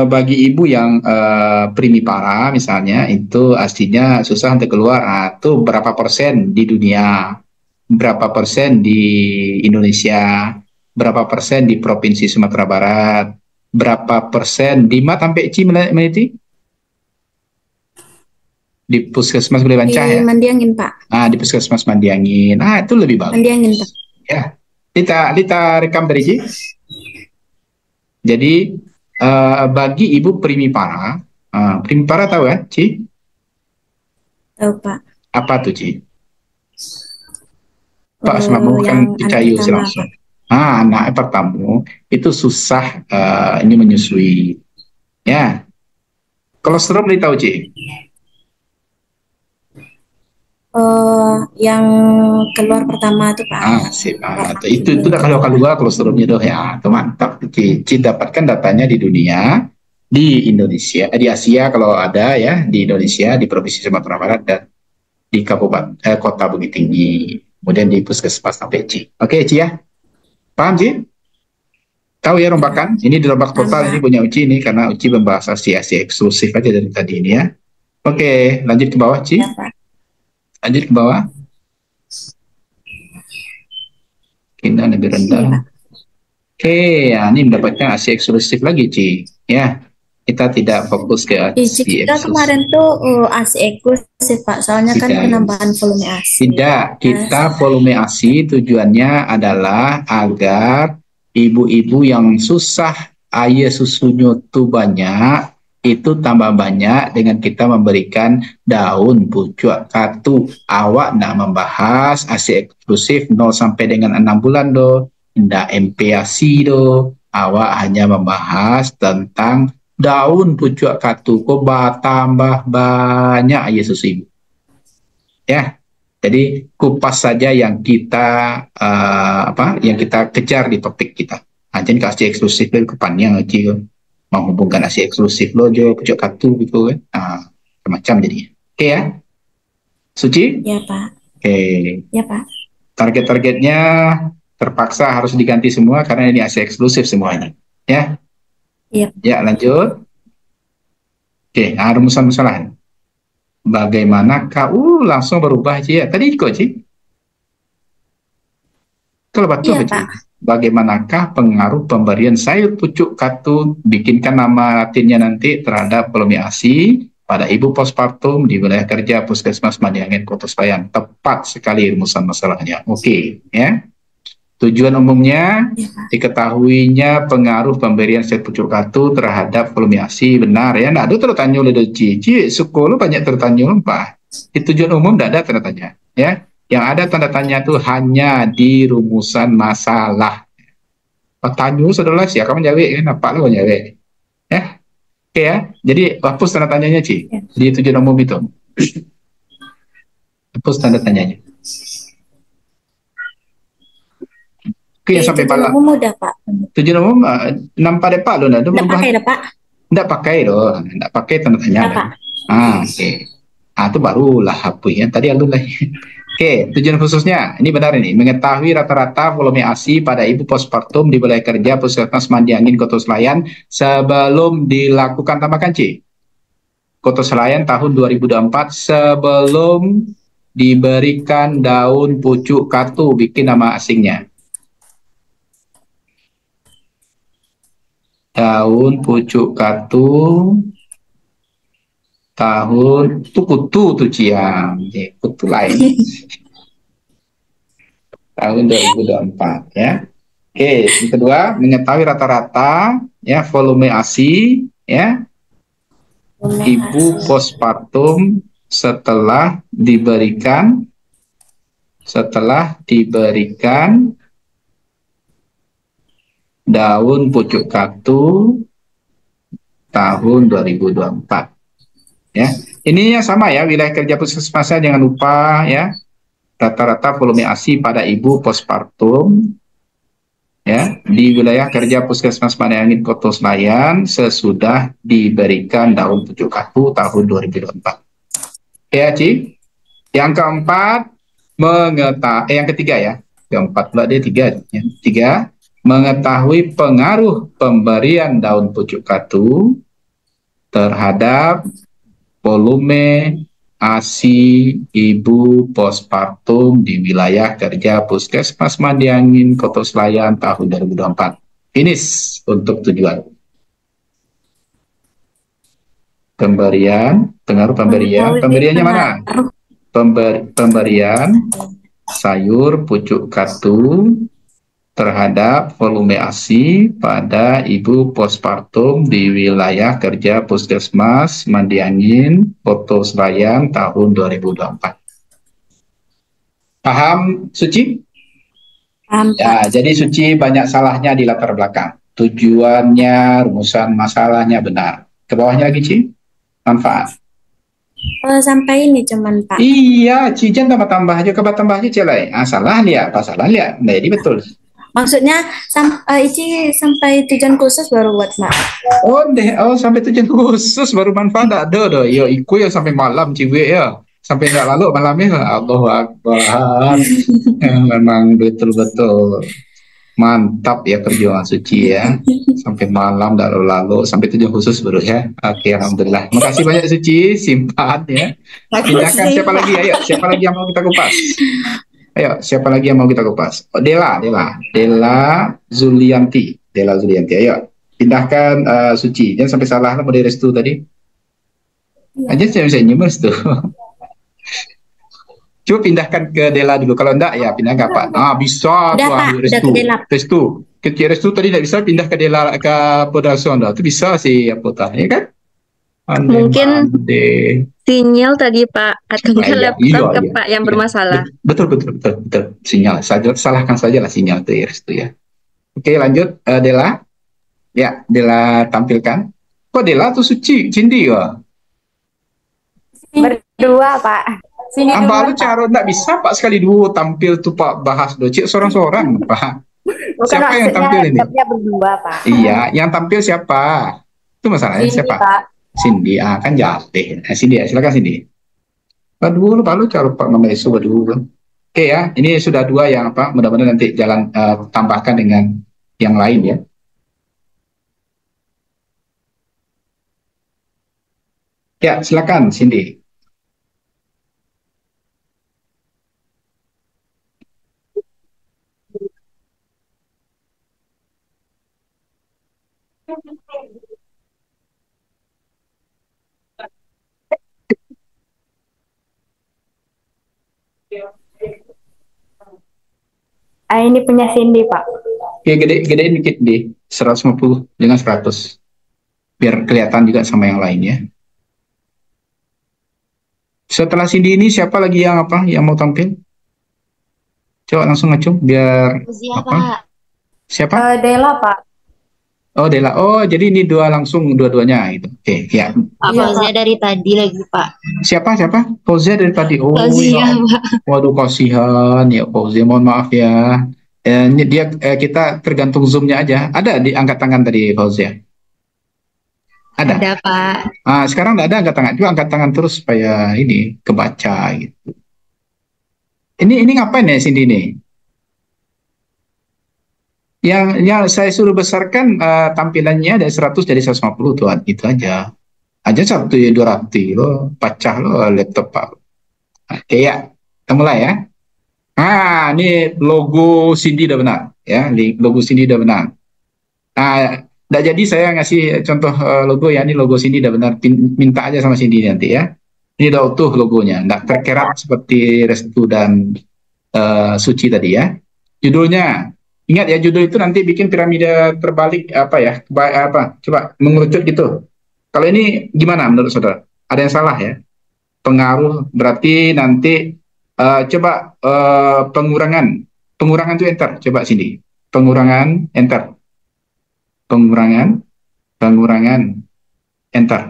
bagi ibu yang primipara misalnya itu aslinya susah untuk keluar. Itu berapa persen di dunia, berapa persen di Indonesia, berapa persen di Provinsi Sumatera Barat, berapa persen di mana sampai Ci meneliti? Di Puskesmas Gede Bancah ya? Di Mandiangin, Pak. Di Puskesmas Mandiangin. Itu lebih bagus. Mandiangin, Pak. Ya. Kita rekam dari Ci. Jadi bagi ibu primipara tahu kan, Ci? Tahu, Pak. Apa tuh, Ci? Pak semamu kan Cicayu langsung. Anak pertama itu susah ini menyusui. Ya. Kolostrum tahu, Ci? Yang keluar pertama itu Pak. Sip. Itu udah kalau keluar kolesterolnya doh ya, itu mantap. Ci dapatkan datanya di dunia, di Indonesia, di Asia kalau ada ya, di Indonesia, di Provinsi Sumatera Barat dan di Kabupaten Kota Bukit Tinggi, kemudian di Puskesmas sampai Ci. Oke, Ci ya, paham Ci? Tahu ya rombakan? Ini di rombak total ini punya Uci ini karena Uci membahas ASI eksklusif aja dari tadi ini ya. Oke, lanjut ke bawah Ci. Ya, Pak. Lanjut ke bawah. Kita lebih rendah. Oke, ini mendapatkan ASI eksklusif lagi, Ci. Ya, kita tidak fokus ke ASI kita eksklusif. Kemarin tuh ASI eksklusif, Pak. Soalnya kan penambahan volume ASI. Tidak, kita volume ASI tujuannya adalah agar ibu-ibu yang susah air susunya tuh banyak, itu tambah banyak dengan kita memberikan daun pucuk katu. Awak nak membahas ASI eksklusif 0 sampai dengan 6 bulan do, ndak MPASI do. Awak hanya membahas tentang daun pucuk katu kok tambah banyak air susu ibu. Ya. Jadi kupas saja yang kita yang kita kejar di topik kita. Anjing kasih eksklusif lo kepanjang aja menghubungkan asli eksklusif lo jo pucuk kartu gitu kan. Macam jadinya. Oke ya. Suci? Ya, Pak. Oke. Ya, Pak. Target-targetnya terpaksa harus diganti semua karena ini asli eksklusif semuanya. Ya. Iya. Ya, lanjut. Oke, rumusan masalah. Bagaimanakah langsung berubah Ci ya? Tadi ikut Ci. Kalau betul Iya, Pak. Bagaimanakah pengaruh pemberian sayur pucuk kartu bikinkan nama latinnya nanti terhadap volume ASI pada ibu postpartum di wilayah kerja Puskesmas Madiangin Kota Selayar. Tepat sekali rumusan masalahnya. Oke, ya. Tujuan umumnya diketahuinya pengaruh pemberian sayur pucuk kartu terhadap volume ASI. Benar ya. Nah, itu tertanya oleh Cici. Sekolah banyak tertanya Pak. Itu tujuan umum tidak ada tanda tanya. Ya. Yang ada tanda tanya itu hanya di rumusan masalah. Tanya saudara sih, kamu jawab kan? Apa lo jawab? Ya, oke ya. Jadi hapus tanda tanyanya Ci. Di tujuan umum itu. Hapus tanda tanyanya. Oke, sampai tujuan malam. umum udah Pak. Tujuan umum nampak depan lo, Nggak pakai dah Pak. Nggak pakai loh, nggak pakai tanda tanya. Oke. Itu barulah hapus ya. Tadi alun lagi. Oke, tujuan khususnya, ini benar ini, mengetahui rata-rata volume ASI pada ibu postpartum di wilayah kerja Puskesmas Madiangin Kota Selayar sebelum dilakukan tambahkan C. Kota Selayar tahun 2024 sebelum diberikan daun pucuk kartu, bikin nama asingnya. Daun pucuk kartu tahun itu kutu tuh Ciam, kutu lain. Tahun 2024 ya. Oke, yang kedua mengetahui rata-rata ya volume ASI ya ibu postpartum setelah diberikan daun pucuk kartu tahun 2024. Ya, ininya sama ya, wilayah kerja puskesmas jangan lupa ya, rata-rata volume ASI pada ibu postpartum ya di wilayah kerja Puskesmas Madiangin Kota Selayar sesudah diberikan daun pucuk kartu tahun 2024. Ya, Ci. Yang keempat yang ketiga ya, keempat dia tiga ya. Tiga, mengetahui pengaruh pemberian daun pucuk kartu terhadap volume ASI ibu postpartum di wilayah kerja Puskesmas Madiangin Kota Selayar tahun 2024. Ini untuk tujuan pengaruh pemberiannya mana? Pemberian sayur pucuk kartu terhadap volume ASI pada ibu postpartum di wilayah kerja Puskesmas Madiangin Kota Selayar tahun 2024. Paham, Suci? Paham, ya, jadi Suci banyak salahnya di latar belakang. Tujuannya, rumusan masalahnya benar. Ke bawahnya lagi, Ci? Manfaat. Sampai ini cuman Pak. Iya, Ci, jangan tambah aja, tambah aja, Celai. Salah lihat, salah lihat. Nah, ini betul. Maksudnya Ici sampai tujuan khusus baru buat Mbak. Sampai tujuan khusus baru manfaat ada. Ya ikut ya sampai malam ciwe ya. Sampai enggak lalu malamnya Allahu Akbar. Memang betul-betul mantap ya perjuangan Suci ya. Sampai malam enggak lalu sampai tujuan khusus baru ya. Oke, alhamdulillah. Makasih banyak Suci, simpan ya. Pindahkan siapa lagi? Ayo, siapa lagi yang mau kita kupas? Ayo, siapa lagi yang mau kita kupas? Dela Zulianti. Ayo, pindahkan Suci. Jangan sampai salah mau Restu tadi. Aja saya bisa nyemers tuh. Coba pindahkan ke Dela dulu. Kalau enggak ya pindah ke apa? Bisa tuh Restu. Kecil Restu tadi tidak bisa pindah ke Dela ke Podason dah. Itu bisa sih apa ya kan? Mungkin sinyal tadi Pak atau laptop ke Pak yang bermasalah. Betul sinyal. Salahkan saja lah sinyal itu ya. Oke, lanjut Dela. Ya, Dela tampilkan. Kok Dela tuh Suci Cindi ya? Berdua Pak. Sini baru cara enggak bisa Pak sekali dua tampil tuh Pak bahas docik seorang-seorang Pak. Bukan Siapa yang maksudnya tampil ini? dapatnya berdua, Pak. Iya, yang tampil siapa? Itu masalahnya Cindy, siapa? Pak. Cindy, kan jauh deh. Cindy, silakan Cindy. Aduh, lupa cara Pak Mama Isu, aduh. Oke ya, ini sudah dua yang apa? Mudah-mudahan nanti jalan tambahkan dengan yang lain ya. Ya, silakan Cindy. Ini punya Cindy, Pak. Ya, gedein dikit di 150 dengan 100. Biar kelihatan juga sama yang lain ya. Setelah Cindy ini siapa lagi yang apa? Yang mau tampil? Coba langsung ngacung biar Siapa? apa? Siapa? Dela, Pak. Oh, Dela. Oh, jadi ini langsung dua-duanya gitu. Oke, ya. Pak Iya, Fauzia dari tadi lagi, Pak. Siapa? Fauzia dari tadi. Oh, Fauzia, ya. Pak. Waduh, kasihan ya Fauzia. Mohon maaf ya. Kita tergantung zoomnya aja. Ada di angkat tangan tadi Fauzia? Ada. Ada, Pak. Sekarang nggak ada angkat tangan. Coba angkat tangan terus supaya ini kebaca gitu. Ini ngapain ya Cindy ini? Yang saya suruh besarkan tampilannya dari 100 jadi 150 tuh, itu aja. Aja satu ya 200 lo, pecah lo laptop Pak. Oke ya, kita mulai ya. Ini logo Cindy udah benar ya, logo Cindy udah benar. Nggak jadi saya ngasih contoh logo ya, ini logo Cindy udah benar. Minta aja sama Cindy nanti ya. Ini udah utuh logonya, nggak terkerat seperti Restu dan Suci tadi ya. Judulnya. Ingat ya, judul itu nanti bikin piramida terbalik apa ya? Coba mengerucut gitu. Kalau ini gimana menurut saudara? Ada yang salah ya? Pengaruh berarti nanti coba pengurangan. Pengurangan itu enter. Coba sini. Pengurangan enter. Pengurangan enter.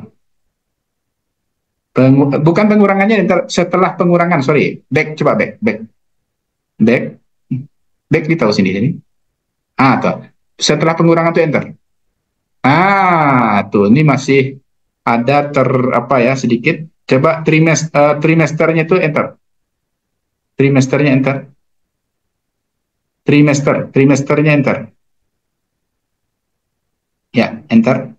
Bukan pengurangannya enter, setelah pengurangan, sorry. Back, coba back. Back ditahu sini jadi. Tuh. Setelah pengurangan tuh enter. Tuh ini masih ada sedikit. Coba trimesternya itu enter. Trimesternya enter. Trimesternya enter. Ya, enter.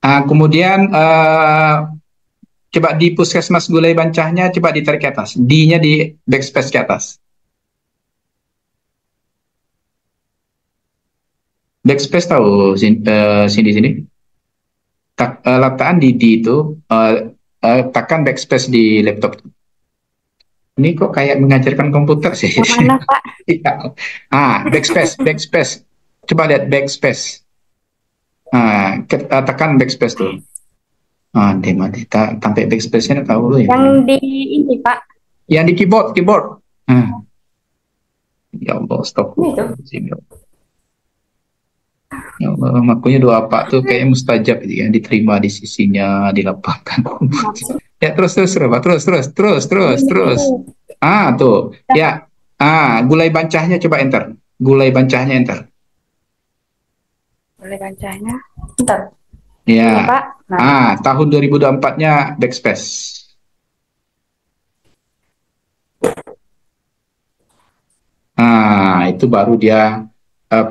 Kemudian coba di Puskesmas Gulai Bancahnya coba ditarik ke atas. D-nya di backspace ke atas. Backspace tahu sini. Letakkan di D itu, tekan backspace di laptop. Ini kok kayak mengajarkan komputer sih. Yang mana, Pak? Backspace. Coba lihat backspace. Tekan backspace tuh. Sampai backspace-nya tahu lu ya. Yang di ini, Pak. Yang di keyboard. Ya Allah, stop. Ya Allah, makanya doa Pak tuh kayak mustajab gitu ya, diterima di sisinya, dilapangkan. Ya terus Pak, terus. Tuh. Ya. Gulai bancahnya coba enter. Gulai bancahnya enter. Gulai bancahnya. Bentar. Ya. Ini, Pak. Tahun 2024-nya backspace. Itu baru dia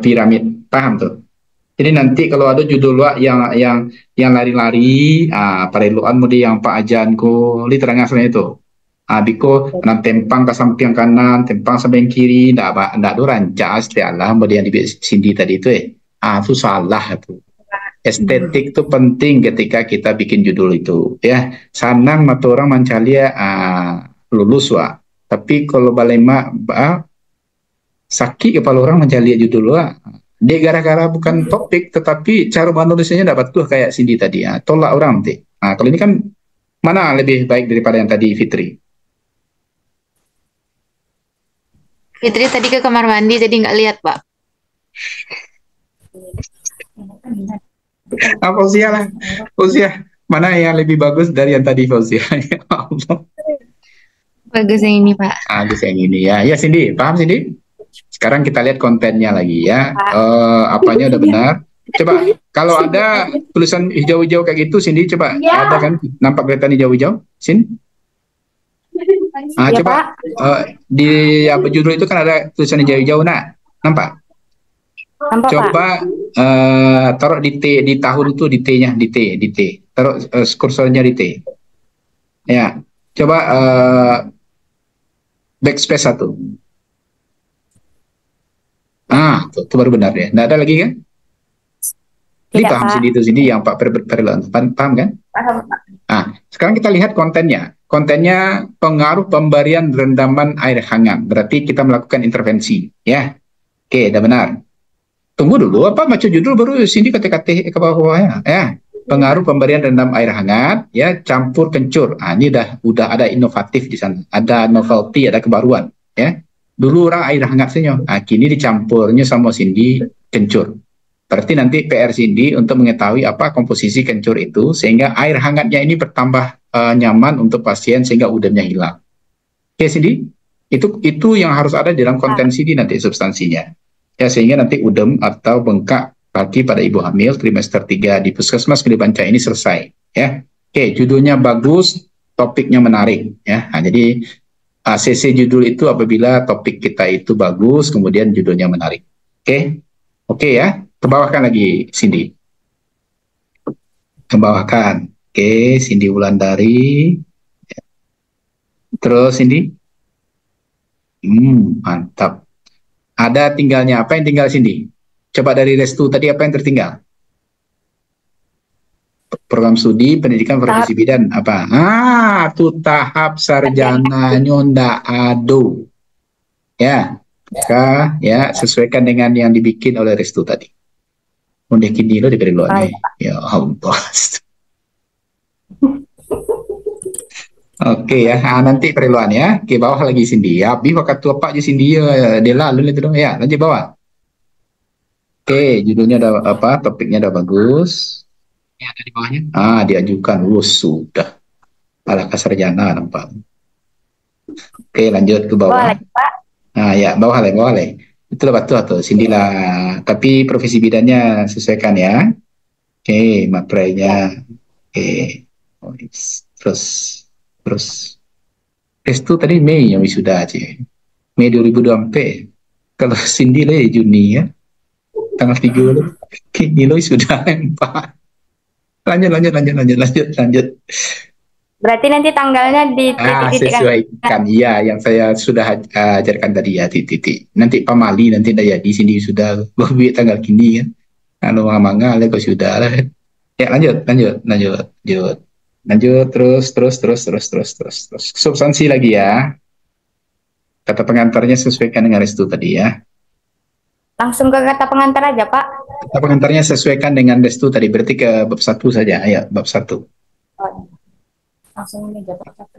piramid, paham tuh. Jadi nanti kalau ada judul yang lari-lari, pareluan mudi yang Pak ajanku li terang aslinya itu. Biko nan tempang ke samping kanan, tempang samping kiri, ndak do rancas Allah mudi yang di Cindy tadi itu itu salah tuh. Estetik itu penting ketika kita bikin judul itu ya. Sanang mata orang mancalia lulus tapi kalau balema sakit kepala orang mencari judul dia gara-gara bukan topik tetapi cara menulisnya dapat tuh kayak Cindy tadi tolak orang nanti. Kalau ini kan mana lebih baik daripada yang tadi Fitri? Fitri tadi ke kamar mandi jadi nggak lihat, Pak. Fauzia lah. Fauzia, mana yang lebih bagus dari yang tadi Fauzia? Ya Allah. Bagus yang ini, Pak. Bagus yang ini ya. Ya Cindy, paham Cindy? Sekarang kita lihat kontennya lagi ya. Apanya udah benar. Coba kalau ada tulisan hijau-hijau kayak gitu, Cindy coba ada kan? Nampak kelihatan hijau-hijau, Sin? Coba di judul itu kan ada tulisan hijau-hijau, nah nampak? Coba taruh di T, di tahun itu di T-nya, di T. Taruh kursornya di T. Ya, coba backspace 1. Itu baru benar ya. Nggak ada lagi kan? Ini paham sini yang Pak Perilawan, paham kan? Paham, Pak. Sekarang kita lihat kontennya. Kontennya pengaruh pemberian rendaman air hangat. Berarti kita melakukan intervensi, ya. Oke, udah benar. Tunggu dulu, apa baca judul baru sini kata-kata ke bawahnya, ya. Pengaruh pemberian rendam air hangat, ya, campur kencur. Ini udah ada inovatif di sana. Ada novelty, ada kebaruan, ya. Dulu orang air hangat saja. Kini dicampurnya sama Cindy kencur. Berarti nanti PR Cindy untuk mengetahui apa komposisi kencur itu sehingga air hangatnya ini bertambah nyaman untuk pasien sehingga udemnya hilang. Oke Cindy, itu yang harus ada di dalam konten Cindy nanti substansinya. Ya sehingga nanti udem atau bengkak kaki pada ibu hamil trimester 3 di Puskesmas Gede Banca ini selesai. Ya, oke judulnya bagus, topiknya menarik. Ya, jadi CC judul itu apabila topik kita itu bagus, kemudian judulnya menarik. Oke ya. Kebawahkan lagi, Cindy. Kebawahkan. Oke, Cindy Wulandari. Terus, Cindy. Mantap. Ada tinggalnya. Apa yang tinggal, Cindy? Coba dari Restu tadi apa yang tertinggal? Program studi pendidikan profesi bidan. Apa? Itu tahap sarjana nyonda ado. Ya. Maka, ya, sesuaikan dengan yang dibikin oleh Restu tadi. Udah kini lo diberi luarnya. Ya Allah. Oke ya, nanti periluan ya. Oke, bawah lagi Cindy. Ya, waktu tua Pak je Cindy dia lalu itu dong ya. Lanjut bawah. Oke, judulnya ada apa? Topiknya udah bagus. Ya, ada di bawahnya. Diajukan. Sudah. Ala sarjana nampak. Oke, lanjut ke bawah. Bawah lagi, Pak. Ya, bawah lagi. Itulah betul tuh, Cindy lah. Tapi profesi bidannya sesuaikan ya. Oke, maprenya. Oke. Terus. Itu tadi Mei yang wisuda aja. Mei 2024. Kalau Cindy lah Juni ya. Tanggal 3 loh. Kini lo wisuda Pak. Lanjut. Berarti nanti tanggalnya di titik-titik sesuaikan ya yang saya sudah ajarkan tadi ya titik. Nanti pamali nanti dah jadi sini sudah lebih tanggal kini kan. Kalau mangga le kok sudah lah. Ya lanjut terus. Substansi lagi ya. Kata pengantarnya sesuaikan dengan Restu tadi ya. Langsung ke kata pengantar aja, Pak. Kata pengantarnya sesuaikan dengan Restu tadi. Berarti ke bab 1 saja. Ayo bab 1. Langsung ini aja, Pak.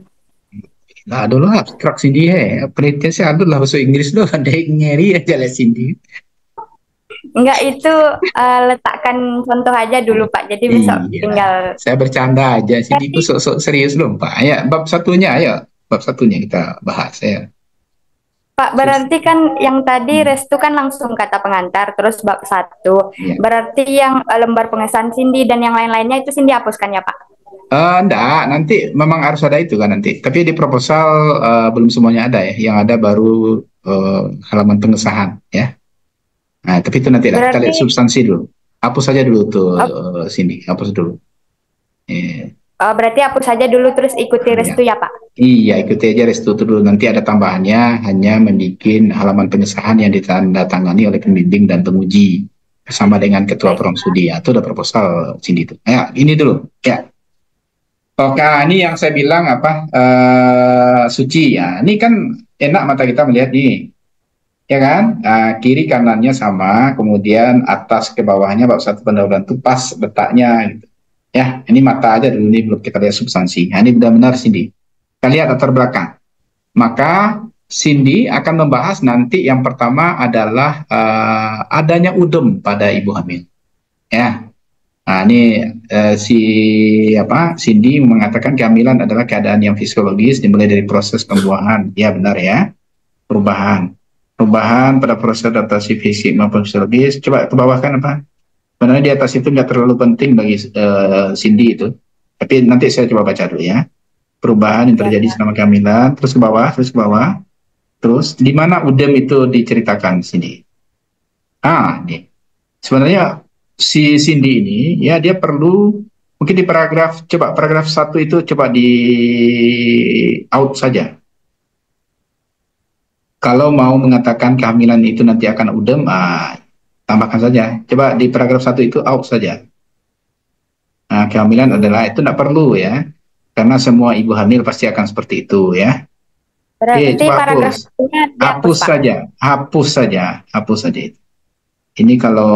Nah, dulu abstrak Cindy penelitian saya lah bahasa Inggris doang ada ngeri aja lah Cindy. Enggak, itu letakkan contoh aja dulu Pak. Jadi besok tinggal. Saya bercanda aja Cindy, sok serius dong Pak. Ya, bab satunya kita bahas ya. Pak, berarti kan yang tadi Restu kan langsung kata pengantar, terus bab 1. Ya. Berarti yang lembar pengesahan Cindy dan yang lain-lainnya itu Cindy hapuskan ya Pak? Enggak, nanti memang harus ada itu kan nanti. Tapi di proposal belum semuanya ada ya. Yang ada baru halaman pengesahan ya. Nah, tapi itu nanti kita lihat substansi dulu. Hapus saja dulu tuh sini, hapus dulu. Berarti hapus saja dulu terus ikuti Restu ya Pak? Iya, ikuti aja Restu dulu. Nanti ada tambahannya hanya membuat halaman pengesahan yang ditandatangani oleh pembimbing dan penguji bersama dengan ketua program studi. Itu udah proposal sini tuh. Ya, ini dulu ya. Oke, ini yang saya bilang apa suci ya. Ini kan enak mata kita melihat nih, ya kan? Kiri kanannya sama, kemudian atas ke bawahnya bab 1 pendahuluan itu pas letaknya gitu. Ya, ini mata aja dulu nih belum kita lihat substansi. Ini benar-benar Cindy. Kita lihat latar belakang. Maka Cindy akan membahas nanti yang pertama adalah adanya udem pada ibu hamil. Ya. Nah, ini Cindy mengatakan kehamilan adalah keadaan yang fisiologis dimulai dari proses pembuahan. Ya benar ya, perubahan. Perubahan pada proses adaptasi fisik maupun psikologis. Coba ke bawah kan apa? Sebenarnya di atas itu nggak terlalu penting bagi Cindy itu. Tapi nanti saya coba baca dulu ya. Perubahan yang terjadi selama kehamilan, terus ke bawah, terus ke bawah. Terus di mana udem itu diceritakan Cindy? Nih. Sebenarnya si Cindy ini ya dia perlu mungkin di paragraf 1 itu coba di out saja. Kalau mau mengatakan kehamilan itu nanti akan udem, tambahkan saja. Coba di paragraf 1 itu out saja. Nah, kehamilan adalah itu tidak perlu ya, karena semua ibu hamil pasti akan seperti itu ya. Berarti coba hapus saja itu. Ini kalau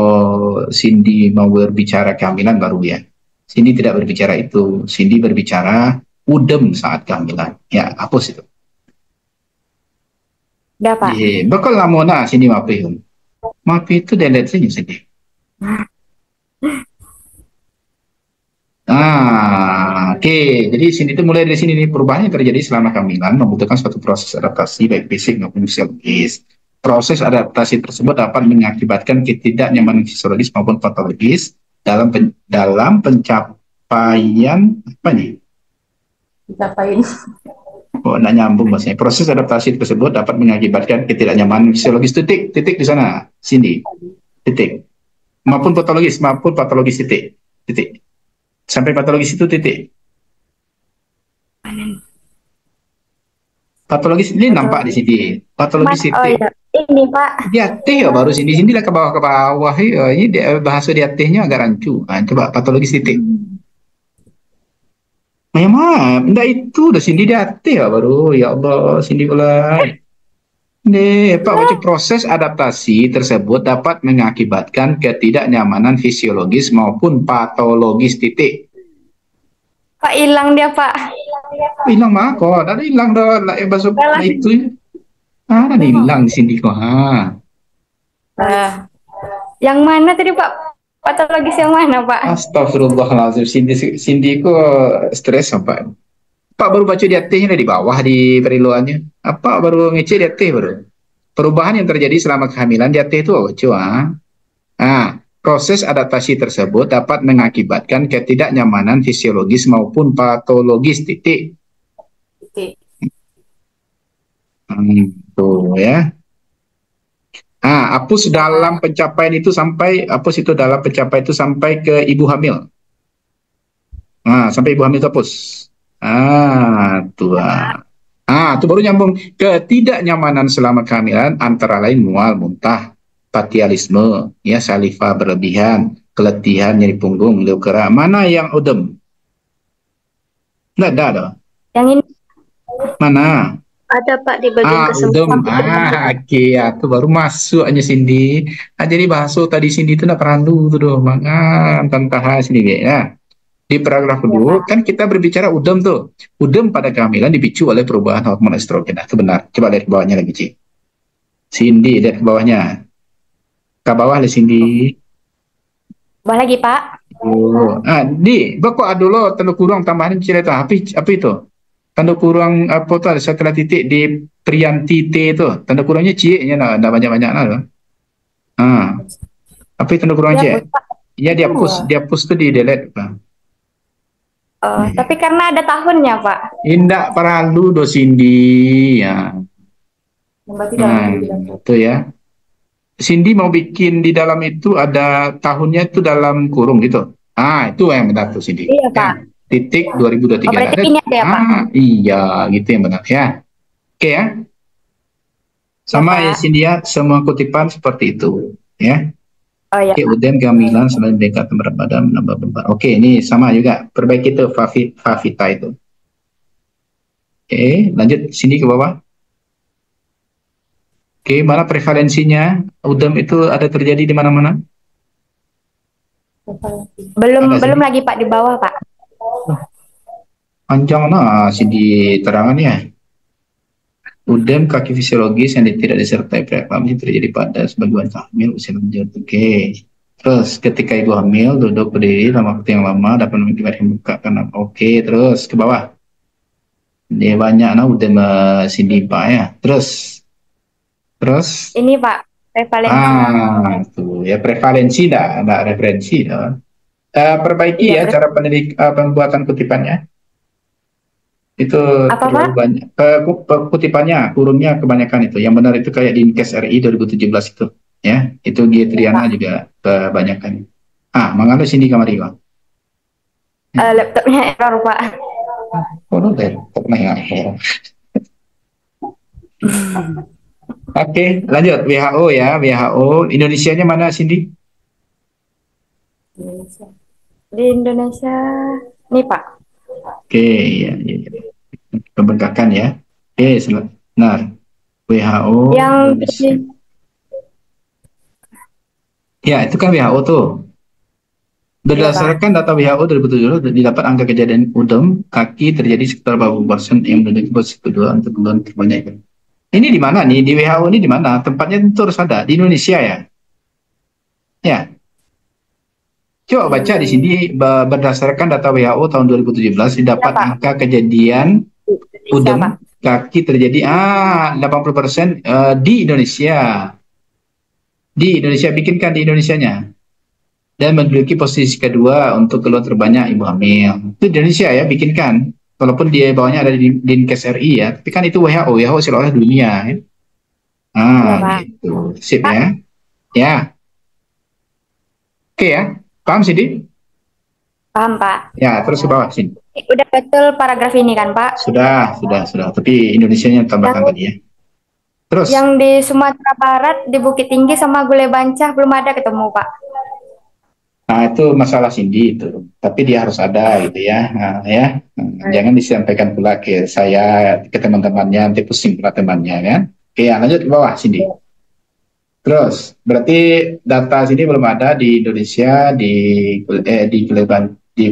Cindy mau berbicara kehamilan baru ya. Cindy tidak berbicara itu. Cindy berbicara udem saat kehamilan. Ya, hapus itu. Udah, Pak. Bakal lama na Cindy mapi. Mapi itu delete saja Cindy. Oke. Jadi Cindy itu mulai dari sini nih. Perubahan yang terjadi selama kehamilan membutuhkan suatu proses adaptasi baik fisik maupun psikologis. Proses adaptasi tersebut dapat mengakibatkan ketidaknyamanan fisiologis maupun patologis dalam pencapaian apa nih? Nggak nyambung maksudnya. Proses adaptasi tersebut dapat mengakibatkan ketidaknyamanan fisiologis titik di sana, Cindy. Titik. Maupun patologis titik. Sampai patologis itu titik. Patologis ini nampak di sini. Patologis titik. Iya. Ini Pak. Di atas ya baru sini lah ke bawah ya. Ini bahasa di atasnya agak rancu. Coba patologis titik. Memang, enggak itu udah Cindy di atas ya baru. Ya Allah, Cindy pula. Nih, Pak, baca proses adaptasi tersebut dapat mengakibatkan ketidaknyamanan fisiologis maupun patologis titik. Pak, hilang dia, Pak. Hilang mah kok, ada hilang dah masuk itu. Ada hilang di sini kok. Yang mana tadi Pak? Patologis yang mana Pak? Astagfirullahaladzim, Cindy kok stres sampai. Pak baru baca di atasnya di bawah di periluannya. Apa baru ngecek di atas baru. Perubahan yang terjadi selama kehamilan di atas itu proses adaptasi tersebut dapat mengakibatkan ketidaknyamanan fisiologis maupun patologis titik. Tuh ya. Hapus dalam pencapaian itu sampai ke ibu hamil. Sampai ibu hamil itu hapus. Itu baru nyambung. Ketidaknyamanan selama kehamilan antara lain mual, muntah, patialisme, ya, saliva berlebihan, keletihan, nyeri punggung, leukera. Mana yang udem? Nggak ada. Yang ini. Mana? Ada Pak di bagian udem. Oke, itu baru masuk aja Cindy. Jadi bahasa tadi Cindy itu nggak perlu tuh doh, mangan tantah sini ya. Di paragraf kedua kan kita berbicara udem tuh. Udem pada kehamilan dipicu oleh perubahan hormon estrogen. Itu benar. Coba lihat ke bawahnya lagi, Ci. Cindy, lihat ke bawahnya. Ke bawah lihat Cindy. Bawah lagi, Pak. Kok ada lo tanda kurang tambahan cerita apa itu? Tanda kurang apa tuh ada setelah titik di Priyanti T itu. Tanda kurangnya C-nya ada banyak-banyak lah. Apa itu tanda kurangnya? Ya dihapus tuh di delete, Pak. Tapi karena ada tahunnya, Pak. Indah perlu do Cindy ya. Itu ya. Cindy mau bikin di dalam itu ada tahunnya itu dalam kurung gitu. Itu yang benar tuh Cindy. Iya, Pak. Titik 2023. Berarti ini ada ya, Pak? Iya, gitu yang benar ya. Oke ya. Sama ya, Cindy ya, semua kutipan seperti itu ya. Iya. Udem kehamilan selain dekat berat badan menambah beban. Oke, ini sama juga. Perbaiki itu Favita itu. Oke, lanjut sini ke bawah. Oke, mana prevalensinya? Udem itu ada terjadi di mana-mana? Belum lagi Pak, di bawah Pak. Panjang di terangannya. Udem kaki fisiologis yang tidak disertai preeklamsi terjadi pada sebagian hamil usia lanjut. Oke. Terus ketika ibu hamil duduk berdiri lama waktu yang lama dapat mengakibatkan buka karena terus ke bawah. Dia banyak udem Cindy Pak ya. Terus Terus? Ini Pak, prevalensi. Tuh ya, prevalensi enggak referensi. Perbaiki Iya, ya cara pembuatan kutipannya. Itu apa terlalu Pak? banyak. Kutipannya, kurungnya kebanyakan itu. Yang benar itu kayak di Inkes RI 2017 itu. Ya, itu G. Iya, Triana Pak. juga kebanyakan. Mengapa sini Kamariwa? Laptopnya error Pak. Oh, laptopnya yang error. Oke, lanjut. WHO ya, WHO. Indonesianya mana, Cindy? Di Indonesia, nih Pak. Oke, ya. Pembengkakan ya. Oke, benar. WHO Yang Indonesia. Ya, itu kan WHO tuh. Berdasarkan data WHO 2017 didapat angka kejadian udem kaki terjadi sekitar 40% yang menduduki posisi kedua untuk keluhan terbanyak. Ini di mana nih? Di WHO ini di mana? Tempatnya tentu harus ada di Indonesia ya. Ya. Coba baca di sini berdasarkan data WHO tahun 2017 didapat ya, angka kejadian udem kaki terjadi 80% di Indonesia. Di Indonesia, bikinkan di Indonesianya. Dan menduduki posisi kedua untuk keluhan terbanyak ibu hamil. Itu di Indonesia ya, bikinkan. Walaupun dia bawahnya ada di Dinkes RI ya, tapi kan itu WHO seluruh dunia. Ya. Gitu. Sip ya. Ya. Oke ya. Paham sih, Di? Paham, Pak. Ya, terus ke bawah sini. Udah betul paragraf ini kan, Pak? Sudah. Tapi Indonesianya tambahkan tadi ya. Terus? Yang di Sumatera Barat, di Bukit Tinggi sama Gulai Bancah belum ada ketemu, Pak. Nah, itu masalah Cindy itu. Tapi dia harus ada gitu ya. Jangan disampaikan pula ke saya, ke teman-temannya, nanti pusing pula temannya kan. Oke, lanjut ke bawah Cindy. Terus, berarti data sini belum ada di Indonesia, di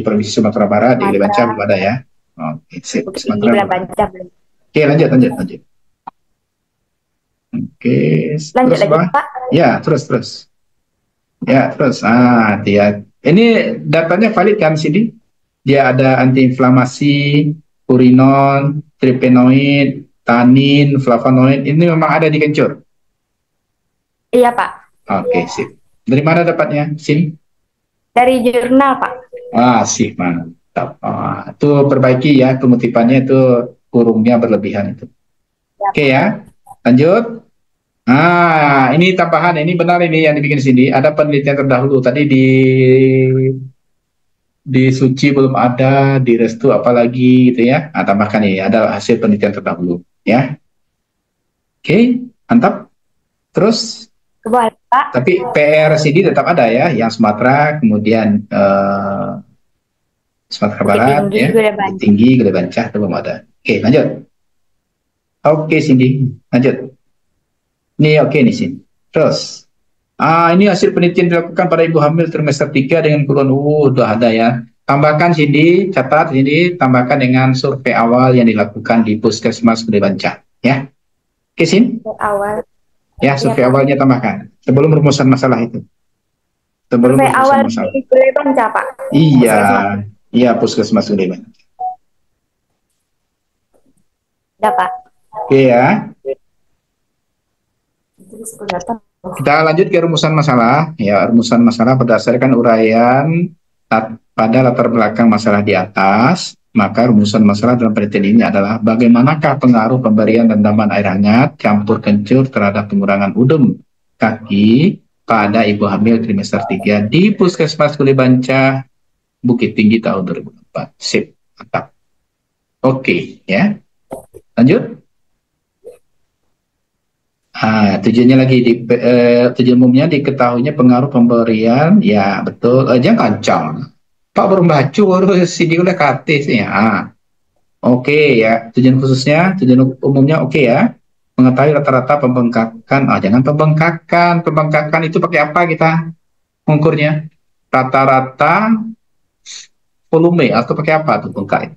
Provinsi Sumatera Barat, di Gulai Bancah belum ada ya. Oke, sip. Sumatera Barat. Oke, lanjut. Oke, lanjut lagi, Pak. Ya, terus. Ya, terus. Dia. Ini datanya valid kan sini? Dia ada antiinflamasi, urinon, tripenoid, tanin, flavonoid. Ini memang ada di kencur? Iya, Pak. Oke, sip. Dari mana dapatnya, Sin? Dari jurnal, Pak. Sip, mantap. Itu perbaiki ya, kemutipannya itu kurungnya berlebihan itu. Ya. Oke ya, lanjut. Ini tambahan, ini benar ini yang dibikin sini. Ada penelitian terdahulu tadi di Suci belum ada, di Restu apalagi gitu ya. Tambahkan ini, ada hasil penelitian terdahulu ya. Oke, mantap. Terus, Pak. tapi PRCD tetap ada ya, yang Sumatera, kemudian Sumatera Barat, Bukit Tinggi, Gulai Bancah, itu belum ada. Oke, lanjut. Oke, Cindy, lanjut. Ini oke nih, Cindy. Terus, ini hasil penelitian dilakukan pada ibu hamil trimester 3 dengan keluhan udah ada ya. Tambahkan Cindy, catat Cindy, tambahkan dengan survei awal yang dilakukan di Puskesmas Gulai Bancah, ya. Oke, Cindy? Awal. Ya, survei awalnya tambahkan. Sebelum rumusan masalah itu. Survei awal di Gulai Bancah, Pak? Iya, Puskesmas Gulai Bancah. Dapat. Oke ya. Kita lanjut ke rumusan masalah. Ya, rumusan masalah berdasarkan uraian pada latar belakang masalah di atas. Maka rumusan masalah dalam penelitian ini adalah bagaimanakah pengaruh pemberian rendaman air hangat campur kencur terhadap pengurangan udem kaki pada ibu hamil trimester 3 di Puskesmas Gulai Bancah, Bukit Tinggi tahun 2004. Sip, mantap. Oke, ya. Lanjut. Tujuannya lagi tujuan umumnya diketahuinya pengaruh pemberian, ya betul. Jangan kancang. Pak baru baca CD oleh KT ya. Oke ya. Tujuan khususnya, tujuan umumnya oke ya. Mengetahui rata-rata pembengkakan. Jangan pembengkakan. Pembengkakan itu pakai apa kita mengukurnya? Rata-rata volume atau pakai apa tuh bengkak?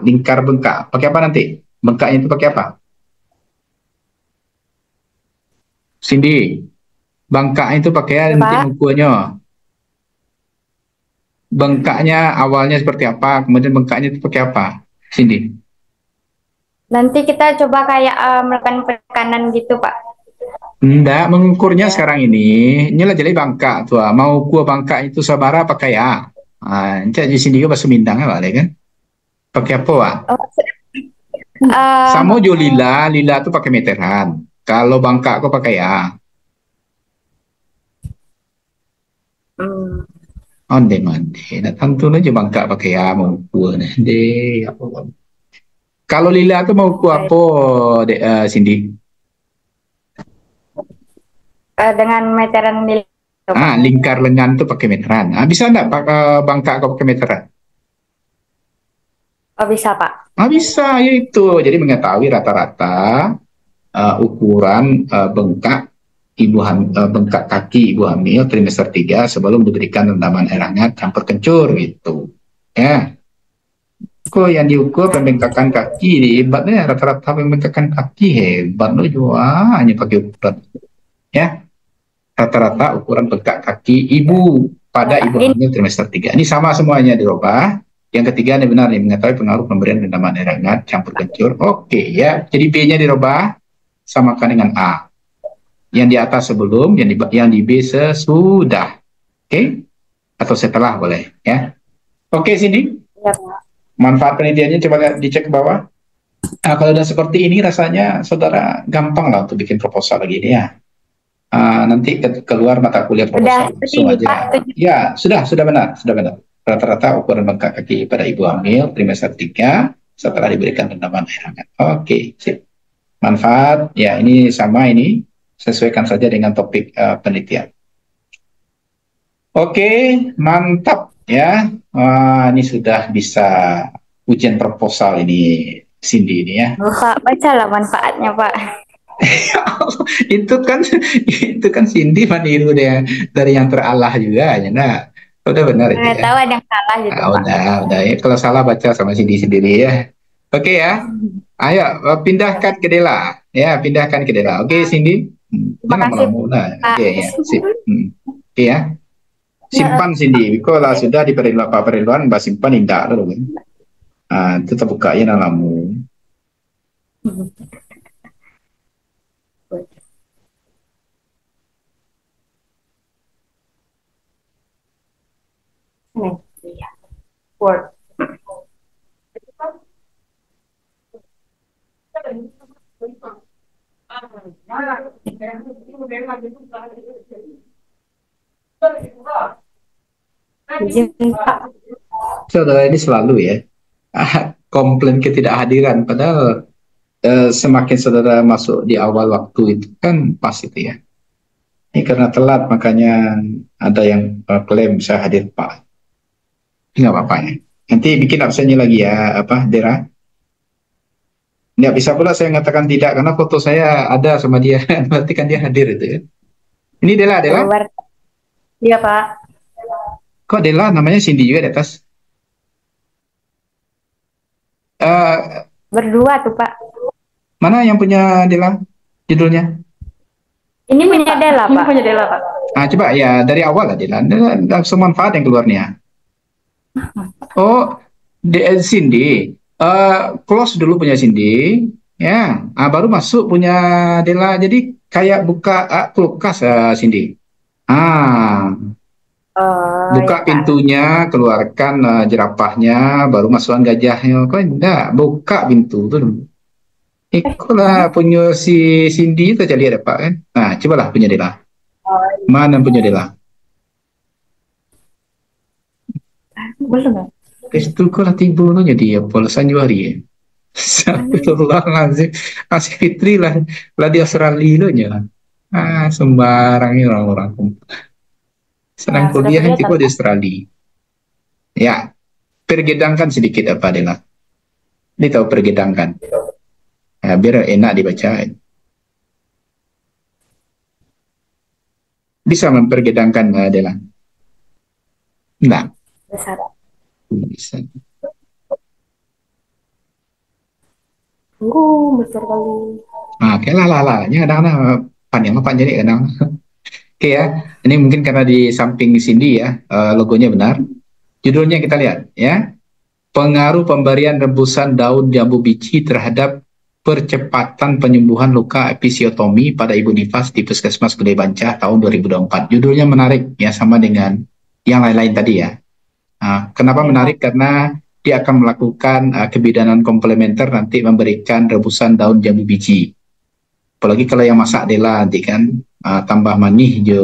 Lingkar bengkak. Pakai apa nanti? Bengkaknya itu pakai apa? Cindy, bengkaknya itu pakai nanti mengukurnya. Bengkaknya awalnya seperti apa, kemudian bengkaknya itu pakai apa, Cindy? Nanti kita coba kayak melakukan penekanan gitu, Pak. Enggak, mengukurnya sekarang ini lah jadi bangka tuh. Mau gua bangka itu sabara pakai ya. Cak di sini juga bahasa Minang ya, kan? Pakai apa, Wak? Sama jo lila tuh pakai meteran. Kalau bangka aku pakai ya. Onde mande. Nah, tentu aja bangka pakai ya mau gua deh. Kalau lila tuh mau gua apa, Cindy? Dengan meteran lila. Lingkar lengan tuh pakai meteran. Bisa enggak pakai bangka kau pakai meteran? Oh, bisa, Pak. Bisa, yaitu. Jadi mengetahui rata-rata ukuran bengkak bengkak kaki ibu hamil trimester 3 sebelum diberikan rendaman air hangat campur kencur gitu. Ya. Kok yang diukur pembengkakan kaki hebatnya rata-rata pembengkakan kaki hebat loh juga hanya pakai ukuran. Ya. Rata-rata ukuran bengkak kaki ibu pada ibu hamil trimester 3. Ini sama semuanya dirubah. Yang ketiga ini benar nih, mengetahui pengaruh pemberian rendaman air hangat campur kencur. Oke ya, jadi B-nya dirubah samakan dengan A. Yang di atas sebelum, yang di B sesudah. Oke? Atau setelah boleh ya. Oke sini. Ya, manfaat penelitiannya coba dicek ke bawah. Kalau udah seperti ini rasanya saudara gampang lah untuk bikin proposal lagi ini ya. Nanti keluar mata kuliah proposal langsung aja. Ya, sudah benar. Rata-rata ukuran bengkak kaki pada ibu hamil trimester 3 setelah diberikan rendaman air hangat. Oke, sip. Manfaat, ya ini sama ini, sesuaikan saja dengan topik penelitian. Oke, mantap ya. Ini sudah bisa ujian proposal ini, Cindy ini ya. Pak, bacalah manfaatnya, Pak. itu kan Cindy maniru dari yang teralah juga ya. Nah, udah benar itu ya. Tahu ada yang salah gitu, Pak. Udah ya. Kalau salah baca sama Cindy sendiri ya. Oke ya. Ayo pindahkan ke Dela. Ya, pindahkan ke Dela. Oke, Cindy. Jangan malah. Oke ya. Sip. Oke ya. Simpan Cindy. Kalau sudah di periluan Mbak simpan indah dulu kan. Tetap buka ya nalamu. Word. Saudara ini selalu ya komplain ketidakhadiran, padahal semakin saudara masuk di awal waktu itu kan pas itu ya. Ini karena telat makanya ada yang klaim saya hadir Pak. Nggak apa-apa ya. Nanti bikin absennya lagi ya, Dera. Nggak bisa pula saya mengatakan tidak karena foto saya ada sama dia, berarti kan dia hadir itu ya. Ini Dela. Iya Pak. Kok Dela namanya Cindy juga di atas? Berdua tuh Pak. Mana yang punya Dela judulnya? Ini punya Dela Pak. Punya Dela Pak. Coba ya dari awal lah Dela. Langsung manfaat yang keluarnya. Oh, Cindy. Close dulu punya Cindy. Ya, baru masuk punya Dela. Jadi kayak buka kulkas Cindy. Buka ya, pintunya, keluarkan jerapahnya, baru masukkan gajahnya. Kok enggak? Buka pintu tuh. Ikulah punya si Cindy itu aja lihat Pak kan. Nah, cobalah punya Dela. Mana punya Dela? Belum. Itu kok tiba tuh jadi apa Sanjuari ya. Astagfirullahaladzim. Asih Fitri lah di Australia lo nya. Sembarangnya orang-orang. Senang kuliah itu di Australia. Ya, pergedangkan sedikit Dela. Ini tahu pergedangkan. Ya, biar enak dibaca. Bisa mempergedangkan Dela? Enggak. Bisa. Besar kali. Oke lah. Ini kadang-kadang panjang apa jadi kadang. Oke ya. Ini mungkin karena di samping Cindy ya, logonya benar. Judulnya kita lihat ya. Pengaruh pemberian rebusan daun jambu biji terhadap percepatan penyembuhan luka episiotomi pada Ibu Nifas di Puskesmas Gede Banca tahun 2024. Judulnya menarik ya, sama dengan yang lain-lain tadi ya. Kenapa menarik? Karena dia akan melakukan kebidanan komplementer, nanti memberikan rebusan daun jambu biji. Apalagi kalau yang masak Dela nanti kan tambah manis jo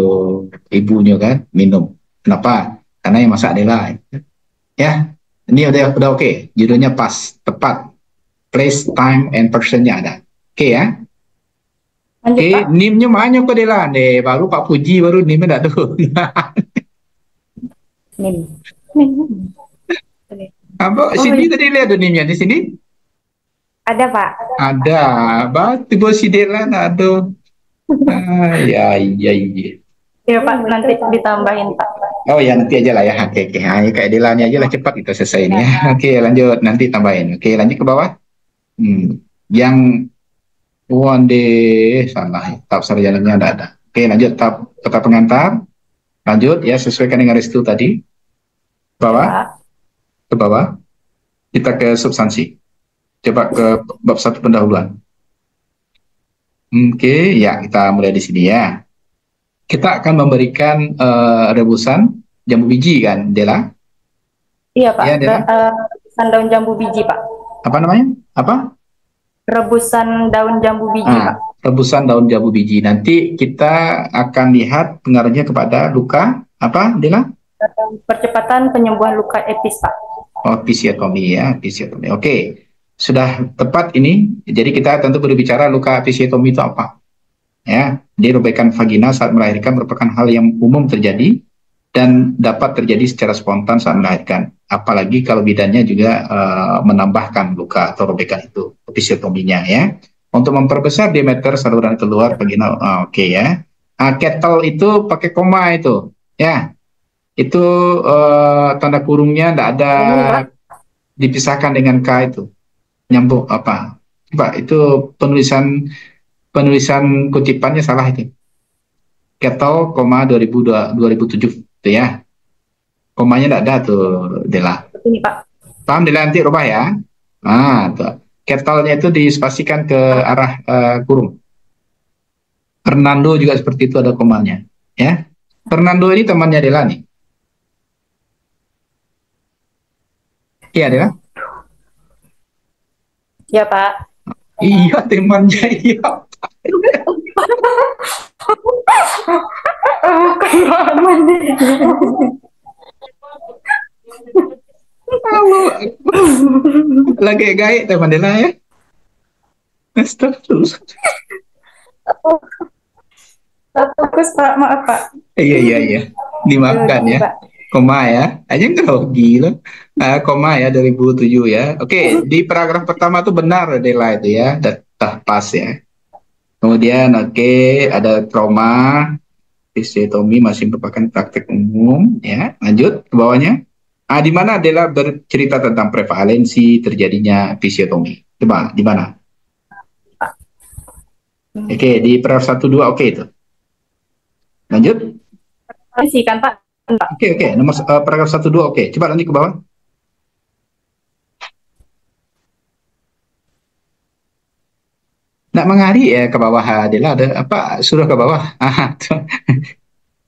ibunya kan minum. Kenapa? Karena yang masak Dela. Ya, ini udah oke. Judulnya pas, tepat. Place, time, and personnya ada. Oke ya. Oke, NIM-nya banyak kok Dela. Baru Pak Puji, baru NIM-nya ada tuh. Apa? Sini tadi lihat ada NIM-nya di sini? Ada, Pak. Ada. Batu bos si Dela ada. Ya. Iya, Pak. Nanti ditambahin, Pak. Oh ya, nanti aja lah ya. Oke. Kayak Dela aja lah, cepat kita selesai ini ya. Oke, lanjut. Nanti tambahin. Oke, lanjut ke bawah. Yang one day salah. Tahap sarjananya ada. Oke, lanjut. Tahap pengantar. Lanjut ya, sesuaikan dengan restu tadi. Ke bawah. Kita ke substansi. Coba ke bab 1 pendahuluan. Oke, ya kita mulai di sini ya. Kita akan memberikan rebusan jambu biji kan, Dela? Iya, Pak. Ya, rebusan daun jambu biji, Pak. Apa namanya? Apa? Rebusan daun jambu biji, Pak. Rebusan daun jambu biji. Nanti kita akan lihat pengaruhnya kepada luka apa, Dela? Percepatan penyembuhan luka epis, Pak. Oh, episiotomi ya, episiotomi. Oke. Sudah tepat ini. Jadi kita tentu berbicara luka episiotomi itu apa? Ya, jadi robekan vagina saat melahirkan merupakan hal yang umum terjadi dan dapat terjadi secara spontan saat melahirkan. Apalagi kalau bidannya juga menambahkan luka atau robekan itu, episiotominya ya. Untuk memperbesar diameter saluran keluar vaginal, oke ya. Kettle itu pakai koma itu, ya. Itu tanda kurungnya tidak ada dipisahkan dengan K itu. Nyambung apa? Coba itu penulisan kutipannya salah itu. Kettle, 2007 itu ya. Komanya tidak ada tuh, Dela. Ini, Pak. Paham, Dela, nanti rubah ya. Tuh. Kettle-nya itu dispasikan ke arah kurung. Fernando juga seperti itu, ada komanya. Ya. Fernando ini temannya Dela nih. Iya, Dela? Ya, Pak. Iya, temannya, iya. Lagi gaik teman Dela ya. Astagfirullah. Bagus, Pak. Maaf, Pak. Iya. Dimaafkan ya. Koma ya. Aja grogi loh. Koma ya 2007 ya. Oke, di paragraf pertama tuh benar Dela itu ya. Dah pas ya. Kemudian ada trauma, episiotomi masih merupakan praktek umum ya. Lanjut ke bawahnya. Di mana Dela bercerita tentang prevalensi terjadinya episiotomi? Coba di mana? Oke, di paragraf 1-2 oke itu. Lanjut. Sih kan, Pak. Oke, nomor paragraf 1-2 oke. Coba lanjut ke bawah. Nak mengari ya ke bawah Dela, ada apa suruh ke bawah?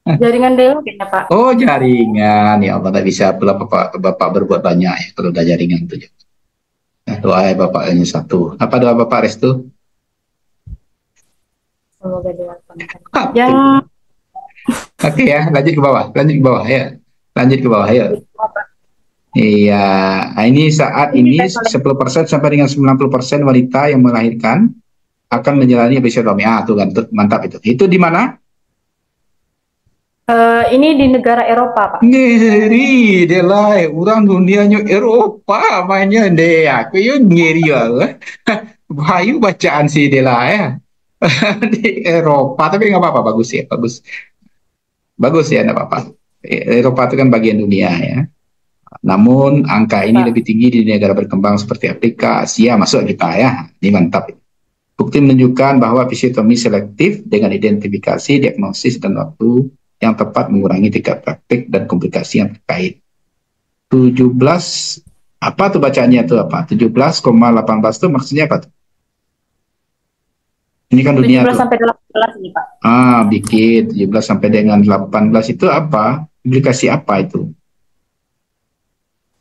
Jaringan Dela kayaknya, Pak. Oh, jaringan. Ya Allah, tak bisa pula Bapak berbuat banyak ya kalau udah jaringan tuh. Doa Bapaknya satu. Apa doa Bapak Restu? Semoga dilakukan. Oke ya, lanjut ke bawah ya. Lanjut ke bawah ya. Iya, ini saat ini 10% sampai dengan 90% wanita yang melahirkan akan menjalani episiotomi. Tuh kan, mantap itu. Itu di mana? Ini di negara Eropa, Pak. Ngeri, Dela, orang dunianya Eropa mainnya deh. Aku yuk ngeri ya. Bayu bacaan si Dela ya. Di Eropa, tapi nggak apa-apa, bagus ya, bagus ya, nggak apa-apa. Eropa itu kan bagian dunia ya. Namun angka ini lebih tinggi di negara berkembang seperti Afrika, Asia, masuk kita ya. Ini mantap. Bukti menunjukkan bahwa episiotomi selektif dengan identifikasi, diagnosis, dan waktu yang tepat mengurangi tingkat praktik dan komplikasi yang terkait. 17, apa tuh bacaannya tuh apa? 17,18 tuh maksudnya apa tuh? Ini kan dunia 17 tuh. sampai 18 ini, Pak. Bikin 17 sampai dengan 18 itu apa? Implikasi apa itu?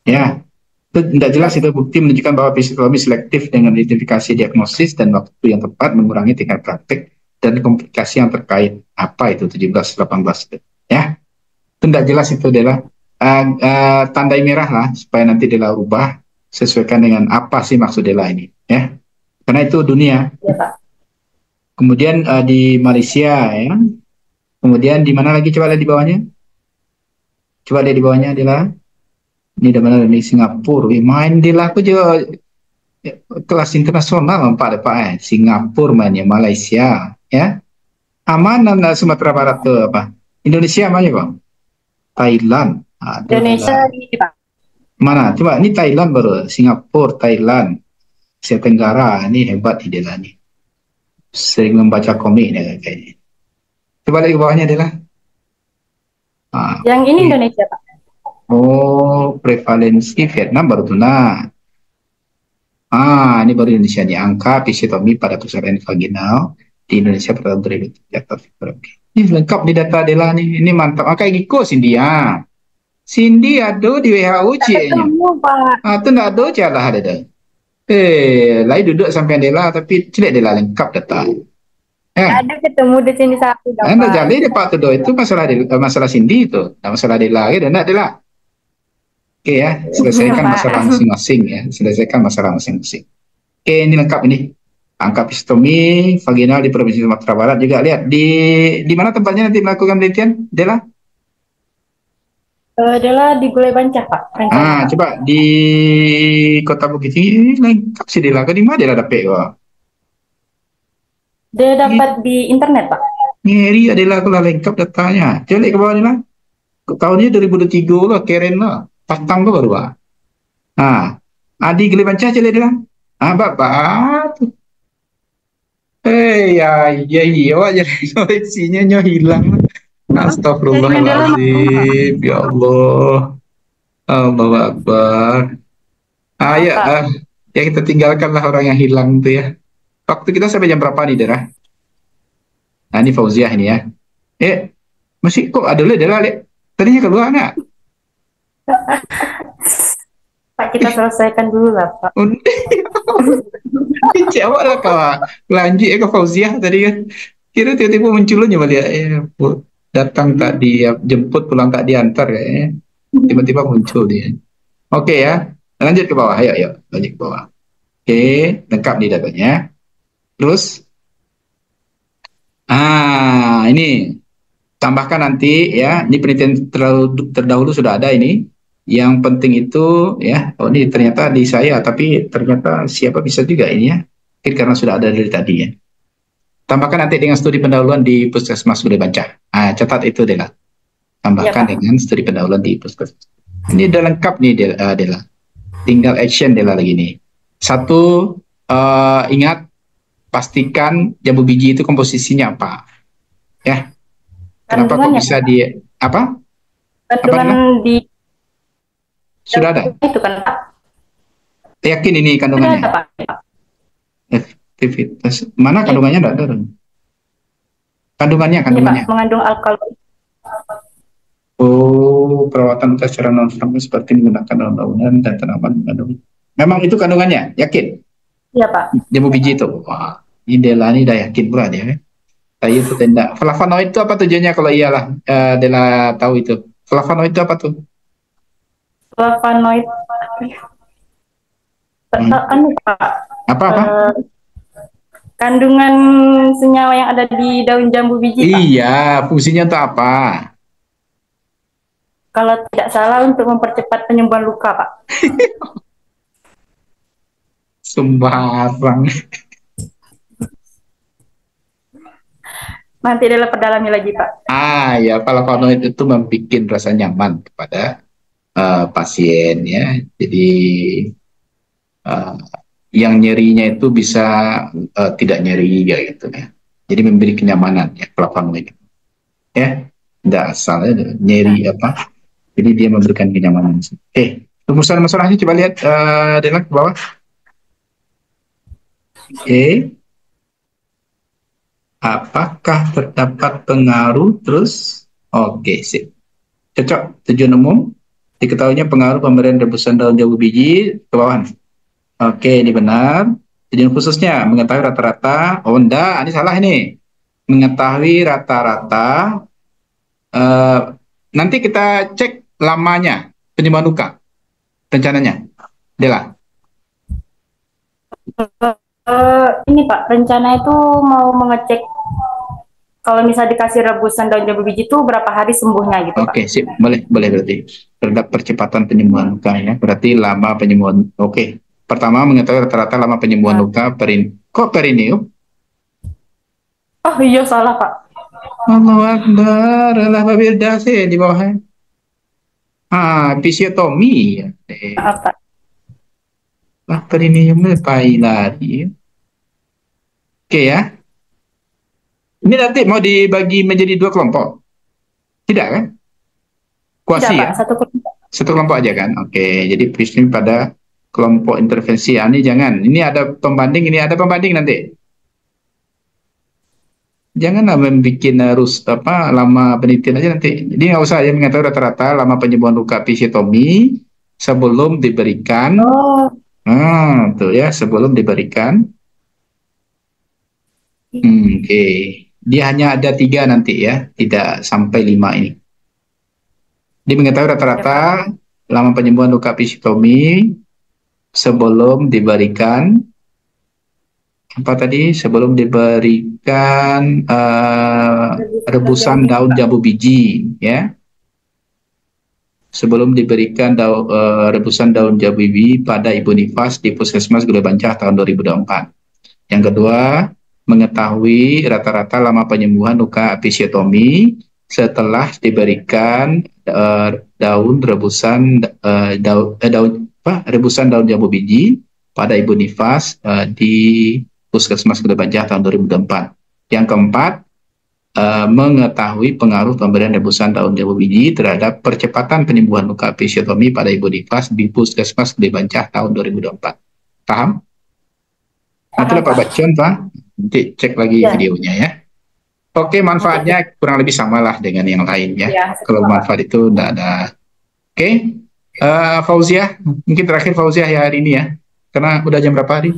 Ya, itu tidak jelas. Itu bukti menunjukkan bahwa episiotomi selektif dengan identifikasi diagnosis dan waktu yang tepat mengurangi tingkat praktek dan komplikasi yang terkait. Apa itu 17-18 itu? Ya, itu tidak jelas. Itu adalah tandai merah lah supaya nanti Dela ubah sesuaikan dengan apa sih maksud Dela ini, ya. Karena itu dunia. Ya, Pak. Kemudian di Malaysia, ya. Kemudian di mana lagi? Coba lihat di bawahnya. Coba lihat di bawahnya adalah ini di mana, di Singapura. Main di laku juga kelas internasional Pak. Singapura mainnya, Malaysia, ya. Aman Sumatera Barat tuh apa? Indonesia mana, Bang? Thailand. Indonesia ini, Pak. Mana? Coba ini Thailand baru, Singapura, Thailand, Asia Tenggara. Ini hebat ide lah nih. Sering membaca komik nih kayaknya. Coba lihat ke bawahnya adalah. Yang ini Indonesia, Pak. Oh, prevalensi Vietnam baru tuh. Nah, ini baru Indonesia nih. Angka episiotomi pada pusat vaginal di Indonesia pada tahun 2003. Ini lengkap di data Dela nih. Ini mantap. Kayak gitu Cindy ya. Cindy ada di WHO nya. Itu nggak ada lah ada. Lain duduk sampai Dela tapi tidak Dela lengkap data. Ada ketemu di sini satu. Anda jadi Pak Tudo itu masalah Cindy itu, masalah Dela dan enggak Dela. Oke ya, selesaikan masalah masing-masing ya, selesaikan masalah masing-masing. Oke, ini lengkap ini. Angka episiotomi vaginal di Provinsi Sumatera Barat juga lihat di mana tempatnya nanti melakukan penelitian, Dela? Dela di Gulai Bancah, Pak. Coba di Kota Bukit Tinggi lengkap sih Dela. Di mana Dela dapat kok? Dia dapat di internet, Pak. Ngeri adalah kalau lengkap datanya. Coba lihat ke bawah Dela. Tahunnya 2023 lah, keren lah. Patang tuh baru, Pak. Di Gulai Bancah coba Dela. Bapak tuh. Ya, jadi koleksinya hilang. Astagfirullahaladzim, ya Allah. Allahu Akbar. Ya kita tinggalkanlah orang yang hilang tuh ya. Waktu kita sampai jam berapa nih, Dera? Nah, ini Fauziah ini ya. Masih kok ada Dera, tadinya keluar nggak? Pak, kita selesaikan dulu lah, Pak. Jawab lah kawan. Lanjut ke Fauziah tadi kan. Kira tiba-tiba munculnya balik. Datang tak dijemput, pulang tak diantar kayaknya. Tiba-tiba muncul dia. Oke ya. Lanjut ke bawah. Ayo. Lanjut ke bawah. Oke. Lengkap nih datanya. Terus. Ini. Tambahkan nanti ya. Ini penelitian terdahulu sudah ada ini. Yang penting itu ya, ini ternyata di saya, tapi ternyata siapa bisa juga ini ya, mungkin karena sudah ada dari tadi ya. Tambahkan nanti dengan studi pendahuluan di Puskesmas Gulai Bancah. Catat itu Dela. Tambahkan dengan studi pendahuluan di Puskesmas. Ini udah lengkap nih Dela. Tinggal action Dela lagi nih. Satu, ingat pastikan jambu biji itu komposisinya apa. Ya. Kenapa kok bisa apa? Kandungan di sudah ada? Itu kan, Pak. Yakin ini kandungannya? Sudah ada, Pak. Aktivitas. Mana kandungannya? Tidak ada. Kandungannya. Pak, mengandung alkaloid. Perawatan secara non-farmak seperti menggunakan daun-daunan dan tanaman mengandung. Memang itu kandungannya? Yakin? Iya, Pak. Jambu biji itu? Wah, ini Dela ini udah yakin pula dia. Saya itu tidak. Flavonoid itu apa tujuannya kalau iyalah Dela tahu itu? Flavonoid itu apa tuh? Flavonoid apa? Kandungan senyawa yang ada di daun jambu biji, Pak. Iya, fungsinya untuk apa? Kalau tidak salah untuk mempercepat penyembuhan luka, Pak. Sembarang. Nanti adalah perdalami lagi, Pak. Ya, flavonoid itu membuat rasa nyaman kepada pasien ya, jadi yang nyerinya itu bisa tidak nyeri ya gitu ya, jadi memberi kenyamanan ya flavonoid ya, tidak asal ya, nyeri apa, jadi dia memberikan kenyamanan. Rumusan masalahnya coba lihat Dela ke bawah. Apakah terdapat pengaruh terus? Oke, sip. Cocok. Tujuan umum. Diketahuinya pengaruh pemberian rebusan daun jambu biji ke bawah. Oke, ini benar. Tujuan khususnya mengetahui rata-rata. Oh, enggak, ini salah ini. Mengetahui rata-rata. Nanti kita cek lamanya penyembuhan luka. Rencananya. Dela. Ini Pak, rencana itu mau mengecek kalau misal dikasih rebusan daun jambu biji itu berapa hari sembuhnya gitu Pak. Oke, sip. Boleh berarti. Terhadap percepatan penyembuhan luka ya. Berarti lama penyembuhan. Oke. Pertama, mengetahui rata-rata lama penyembuhan luka kok perineum? Oh iya, salah Pak. Allahu Akbar. Allah berbeda sih di bawahnya. Episiotomi. Maaf Pak. Perineum lari. Oke ya. Ini nanti mau dibagi menjadi 2 kelompok? Tidak kan? Kuasi Tidak, ya? Pak. Satu kelompok aja kan? Oke, jadi prism pada kelompok intervensi. Ini jangan. Ini ada pembanding, ini ada pembanding nanti. Janganlah membuat lama penelitian aja nanti. Jadi nggak usah ya mengetahui rata-rata lama penyembuhan luka episiotomi sebelum diberikan. Tuh ya, sebelum diberikan. Oke. Dia hanya ada 3 nanti ya, tidak sampai 5 ini. Dia mengetahui rata-rata lama penyembuhan luka episiotomi sebelum diberikan sebelum diberikan rebusan daun jambu biji ya. Sebelum diberikan rebusan daun jambu biji pada ibu nifas di Puskesmas Gede Bancah tahun 2024. Yang kedua, mengetahui rata-rata lama penyembuhan luka episiotomi setelah diberikan rebusan daun jambu biji pada ibu nifas di Puskesmas Gede Bancah tahun 2024. Yang keempat, mengetahui pengaruh pemberian rebusan daun jambu biji terhadap percepatan penyembuhan luka episiotomi pada ibu nifas di Puskesmas Gede Bancah tahun 2024. Paham? Nanti Pak Bacon, Pak. Nanti cek lagi videonya ya. Oke, manfaatnya kurang lebih samalah dengan yang lain ya. Kalau manfaat itu tidak ada. Oke, Fauziah, mungkin terakhir Fauziah ya hari ini ya. Karena udah jam berapa hari?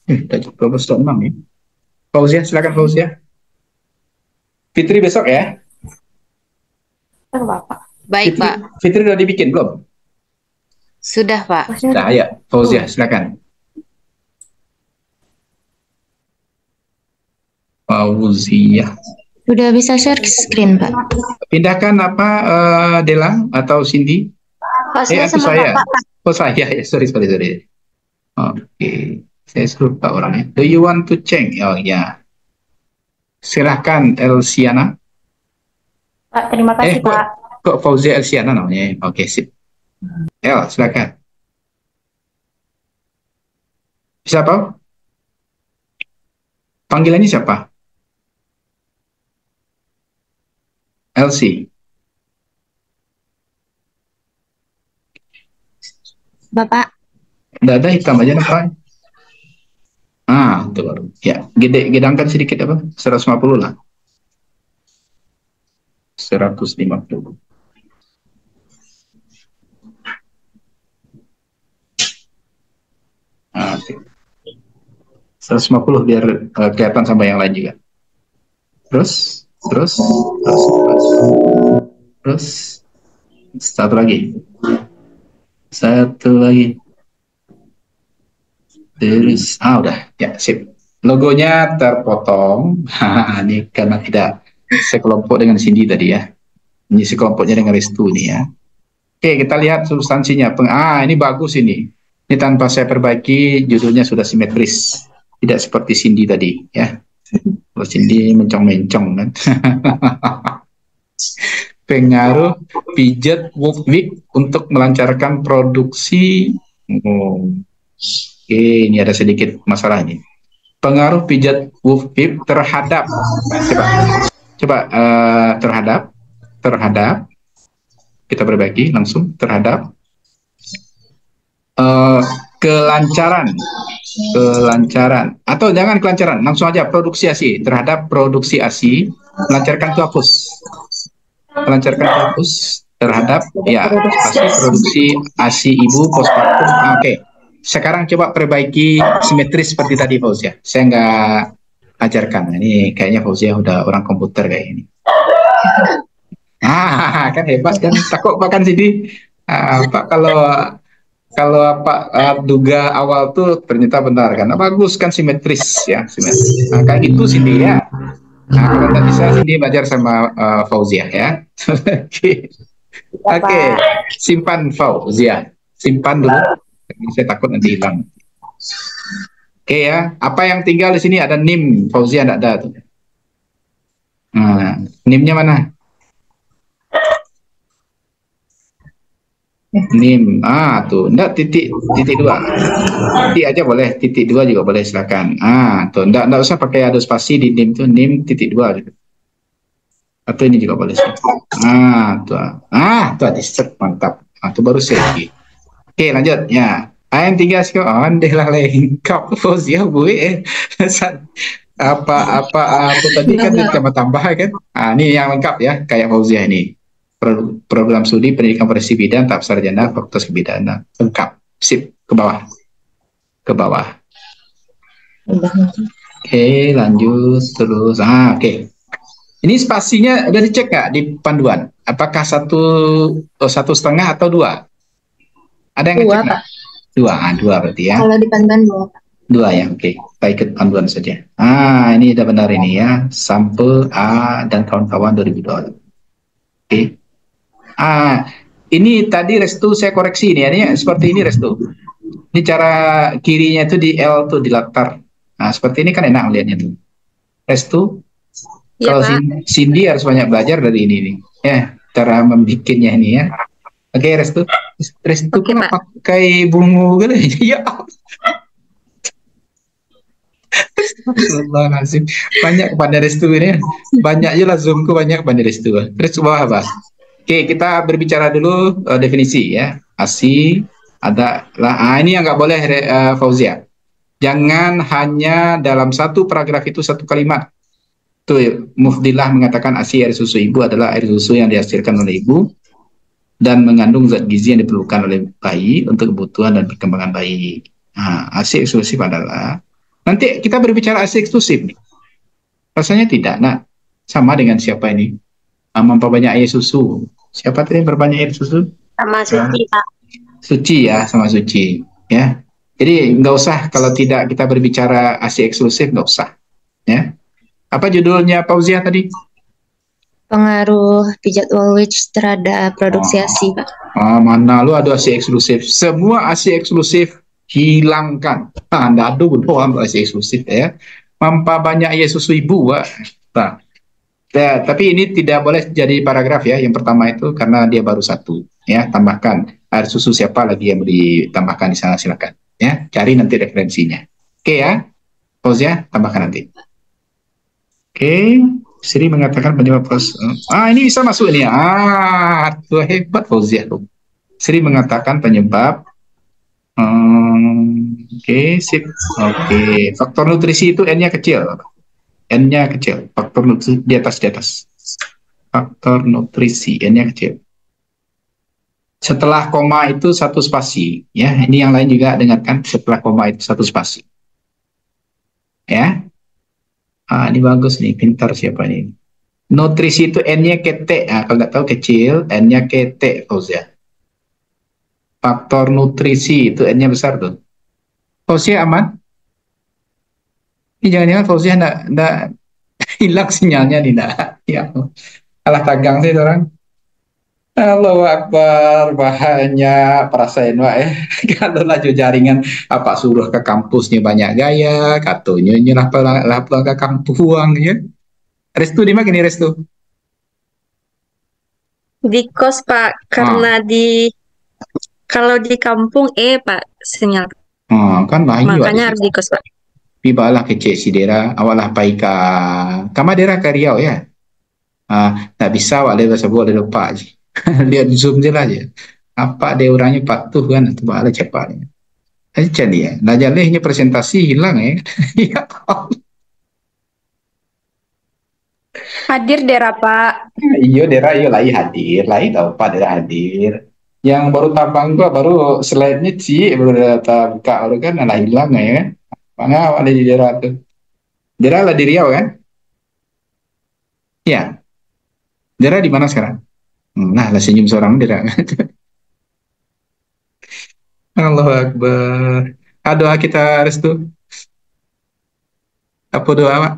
Udah jam 12.06 ya. Fauziah, silakan Fauziah. Fitri besok ya. Baik, Pak. Fitri udah dibikin belum? Sudah, Pak. Sudah, ya. Fauziah, silakan. Fauziah. Sudah bisa share screen, Pak. Pindahkan Dela atau Cindy? Atau saya. Oh, saya ya. Sorry. Oke. Saya suruh Pak orangnya. Do you want to change? Oh, ya. Silahkan Elsiana. Pak, terima kasih, Pak. Kok Fauzia Elsiana namanya? Oke, sip. El, silakan. Siapa? Panggilannya siapa? Elsie. Bapak. Nggak ada, hitam aja nampak. Itu baru. Ya, gedangkan sedikit 150 lah. 150. Oke. 150 biar kelihatan sama yang lain juga. Terus satu lagi. Terus, udah, ya sip. Logonya terpotong. Ini karena tidak sekelompok dengan Cindy tadi ya. Ini sekelompoknya dengan Restu nih ya. Oke, kita lihat substansinya. Ini bagus ini. Ini tanpa saya perbaiki, judulnya sudah simetris. Tidak seperti Cindy tadi ya. Kalau Cindy mencong-mencong kan. Pengaruh pijat Wolfwick untuk melancarkan produksi. Oke, ini ada sedikit masalah ini. Pengaruh pijat Wolfwick terhadap terhadap kita berbagi langsung terhadap kelancaran, atau jangan kelancaran, langsung aja produksi ASI. Terhadap produksi ASI, melancarkan itu hapus. Melancarkan itu hapus terhadap ya produksi ASI ibu postpartum. Oke. Sekarang coba perbaiki simetris seperti tadi Fauzia. Saya nggak ajarkan. Ini kayaknya Fauzia udah orang komputer kayak ini. Kan hebat kan. Takut bahkan sini Pak kalau Pak duga awal tuh ternyata benar kan. Bagus kan simetris ya, simetris. Kayak gitu Cindy ya. Kalau nggak bisa Cindy belajar sama Fauzia ya. Oke. Simpan Fauzia. Simpan dulu. Saya takut nanti hilang. Oke ya. Apa yang tinggal di sini ada NIM. Fauzia nggak ada tuh. NIM-nya mana? NIM, tuh, enggak titik 2, titik aja boleh, titik 2 juga boleh, silakan. Tuh, enggak usah pakai ada spasi di NIM tuh, NIM titik 2 gitu. Atau ini juga boleh. Tuh, tuh, mantap. Tuh baru selfie. Oke, lanjut ya. Yang tiga sekarang, lah lengkap Fauzia gue. apa tadi kan tambah kan? Ini yang lengkap ya, kayak Fauzia ini. Program studi pendidikan profesi bidan, tahap sarjana, fakultas kebidanan, lengkap, sip, ke bawah. Oke, lanjut terus. Oke. Ini spasinya udah dicek nggak di panduan? Apakah 1,5 atau 2? Ada yang ngecek nggak? 2 berarti ya. Kalau di panduan 2. 2 ya, oke. Kita ikut panduan saja. Ini udah benar ini ya. Sampel A dan kawan-kawan 2002. Oke. Ini tadi Restu saya koreksi ini seperti ini Restu. Ini cara kirinya itu di L tuh di latar. Seperti ini kan enak melihatnya tuh. Restu. Ya, kalau Cindy harus banyak belajar dari ini nih. Ya, cara membikinnya ini ya. Oke, Restu kan pakai bungu gitu ya. Banyak kepada Restu ini. Banyak aja lah Zoomku banyak kepada Restu. Terus bawah apa? Oke, kita berbicara dulu definisi ya. ASI ada lah. Ini yang nggak boleh Fauzia. Jangan hanya dalam satu paragraf itu satu kalimat. Tuh, Mufdillah mengatakan ASI air susu ibu adalah air susu yang dihasilkan oleh ibu dan mengandung zat gizi yang diperlukan oleh bayi untuk kebutuhan dan perkembangan bayi. ASI eksklusif adalah nanti kita berbicara ASI eksklusif nih. Rasanya tidak. Sama dengan siapa ini? Memperbanyak air susu. Siapa tadi yang berbanyak air susu? Sama Suci, Pak. Suci ya, sama Suci. Ya. Jadi nggak usah kalau tidak kita berbicara ASI eksklusif, nggak usah. Ya. Apa judulnya Fauzia tadi? Pengaruh pijat Woolwich terhadap produksi ASI, Pak. Mana lu ada ASI eksklusif? Semua ASI eksklusif hilangkan. Nggak ada doang ASI eksklusif ya. Memperbanyak air susu ibu, Pak. Tapi ini tidak boleh jadi paragraf ya. Yang pertama itu karena dia baru satu ya. Tambahkan air susu siapa lagi yang ditambahkan di sana, silakan ya. Cari nanti referensinya. Oke ya, Fauzia tambahkan nanti. Oke, Sri mengatakan penyebab ini bisa masuk ini. Tuh hebat Fauzia. Sri mengatakan penyebab. Oke, sip. Oke, faktor nutrisi itu N-nya kecil. N-nya kecil, faktor nutrisi di atas. Faktor nutrisi, N-nya kecil. Setelah koma itu satu spasi, ya. Ini yang lain juga dengarkan, setelah koma itu satu spasi. Ya. Ini bagus nih, pintar siapa ini. Nutrisi itu N-nya KT, kalau nggak tahu kecil, N-nya KT, Fauzia. Faktor nutrisi itu N-nya besar tuh. Fauzia aman? Ini jangan-jangan Fauzia enggak hilang sinyalnya nih, ya. Alah tagang sih orang. Allahu Akbar, bahaya perasaan Wak ya. Kalau laju jaringan apa suruh ke kampusnya banyak gaya, katanya lah pulang ke kampung ya. Restu di mana nih Restu? Di kos Pak, karena kalau di kampung Pak sinyal. Kan bahaya. Makanya harus di kos Pak. Pibalah kecil si daerah awalah paika kama daerah ke Riau ya. Tak bisa wak lewat sebuah ada lupa aja. Lihat zoom je lah aja. Apa dia orangnya patuh kan atau bala cepatnya. Aja dia. Nah, jalehnya presentasi hilang ya. Ya Allah. Hadir Dera, Pak. Iya, Dera, iya lagi hadir. Lagi tahu Pak Dera hadir. Yang baru tabang gua baru slide-nya sih baru data buka baru kan lah hilang ya kan. Mana ada di Dera tuh. Dera lah di Riau kan? Ya. Dera di mana sekarang? Nah, lah senyum seorang Dera. Allahu Akbar. Doa kita restu. Apa doa, Pak?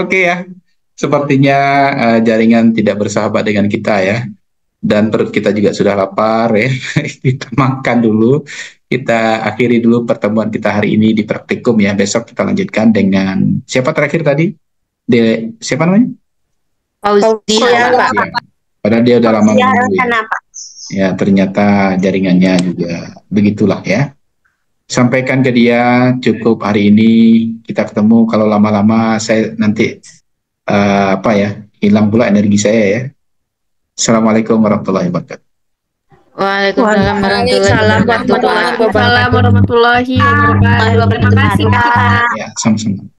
Oke ya. Sepertinya jaringan tidak bersahabat dengan kita ya. Dan perut kita juga sudah lapar ya. Kita makan dulu. Kita akhiri dulu pertemuan kita hari ini di praktikum ya. Besok kita lanjutkan dengan siapa terakhir tadi? Siapa namanya? Fauzia, Pak. Ya. Padahal dia udah lama menunggu ya. Ya, ternyata jaringannya juga begitulah ya. Sampaikan ke dia cukup hari ini kita ketemu, kalau lama-lama saya nanti hilang pula energi saya ya. Assalamualaikum warahmatullahi wabarakatuh. Waalaikumsalam warahmatullahi wabarakatuh. Terima kasih Kak. Ya, sama-sama.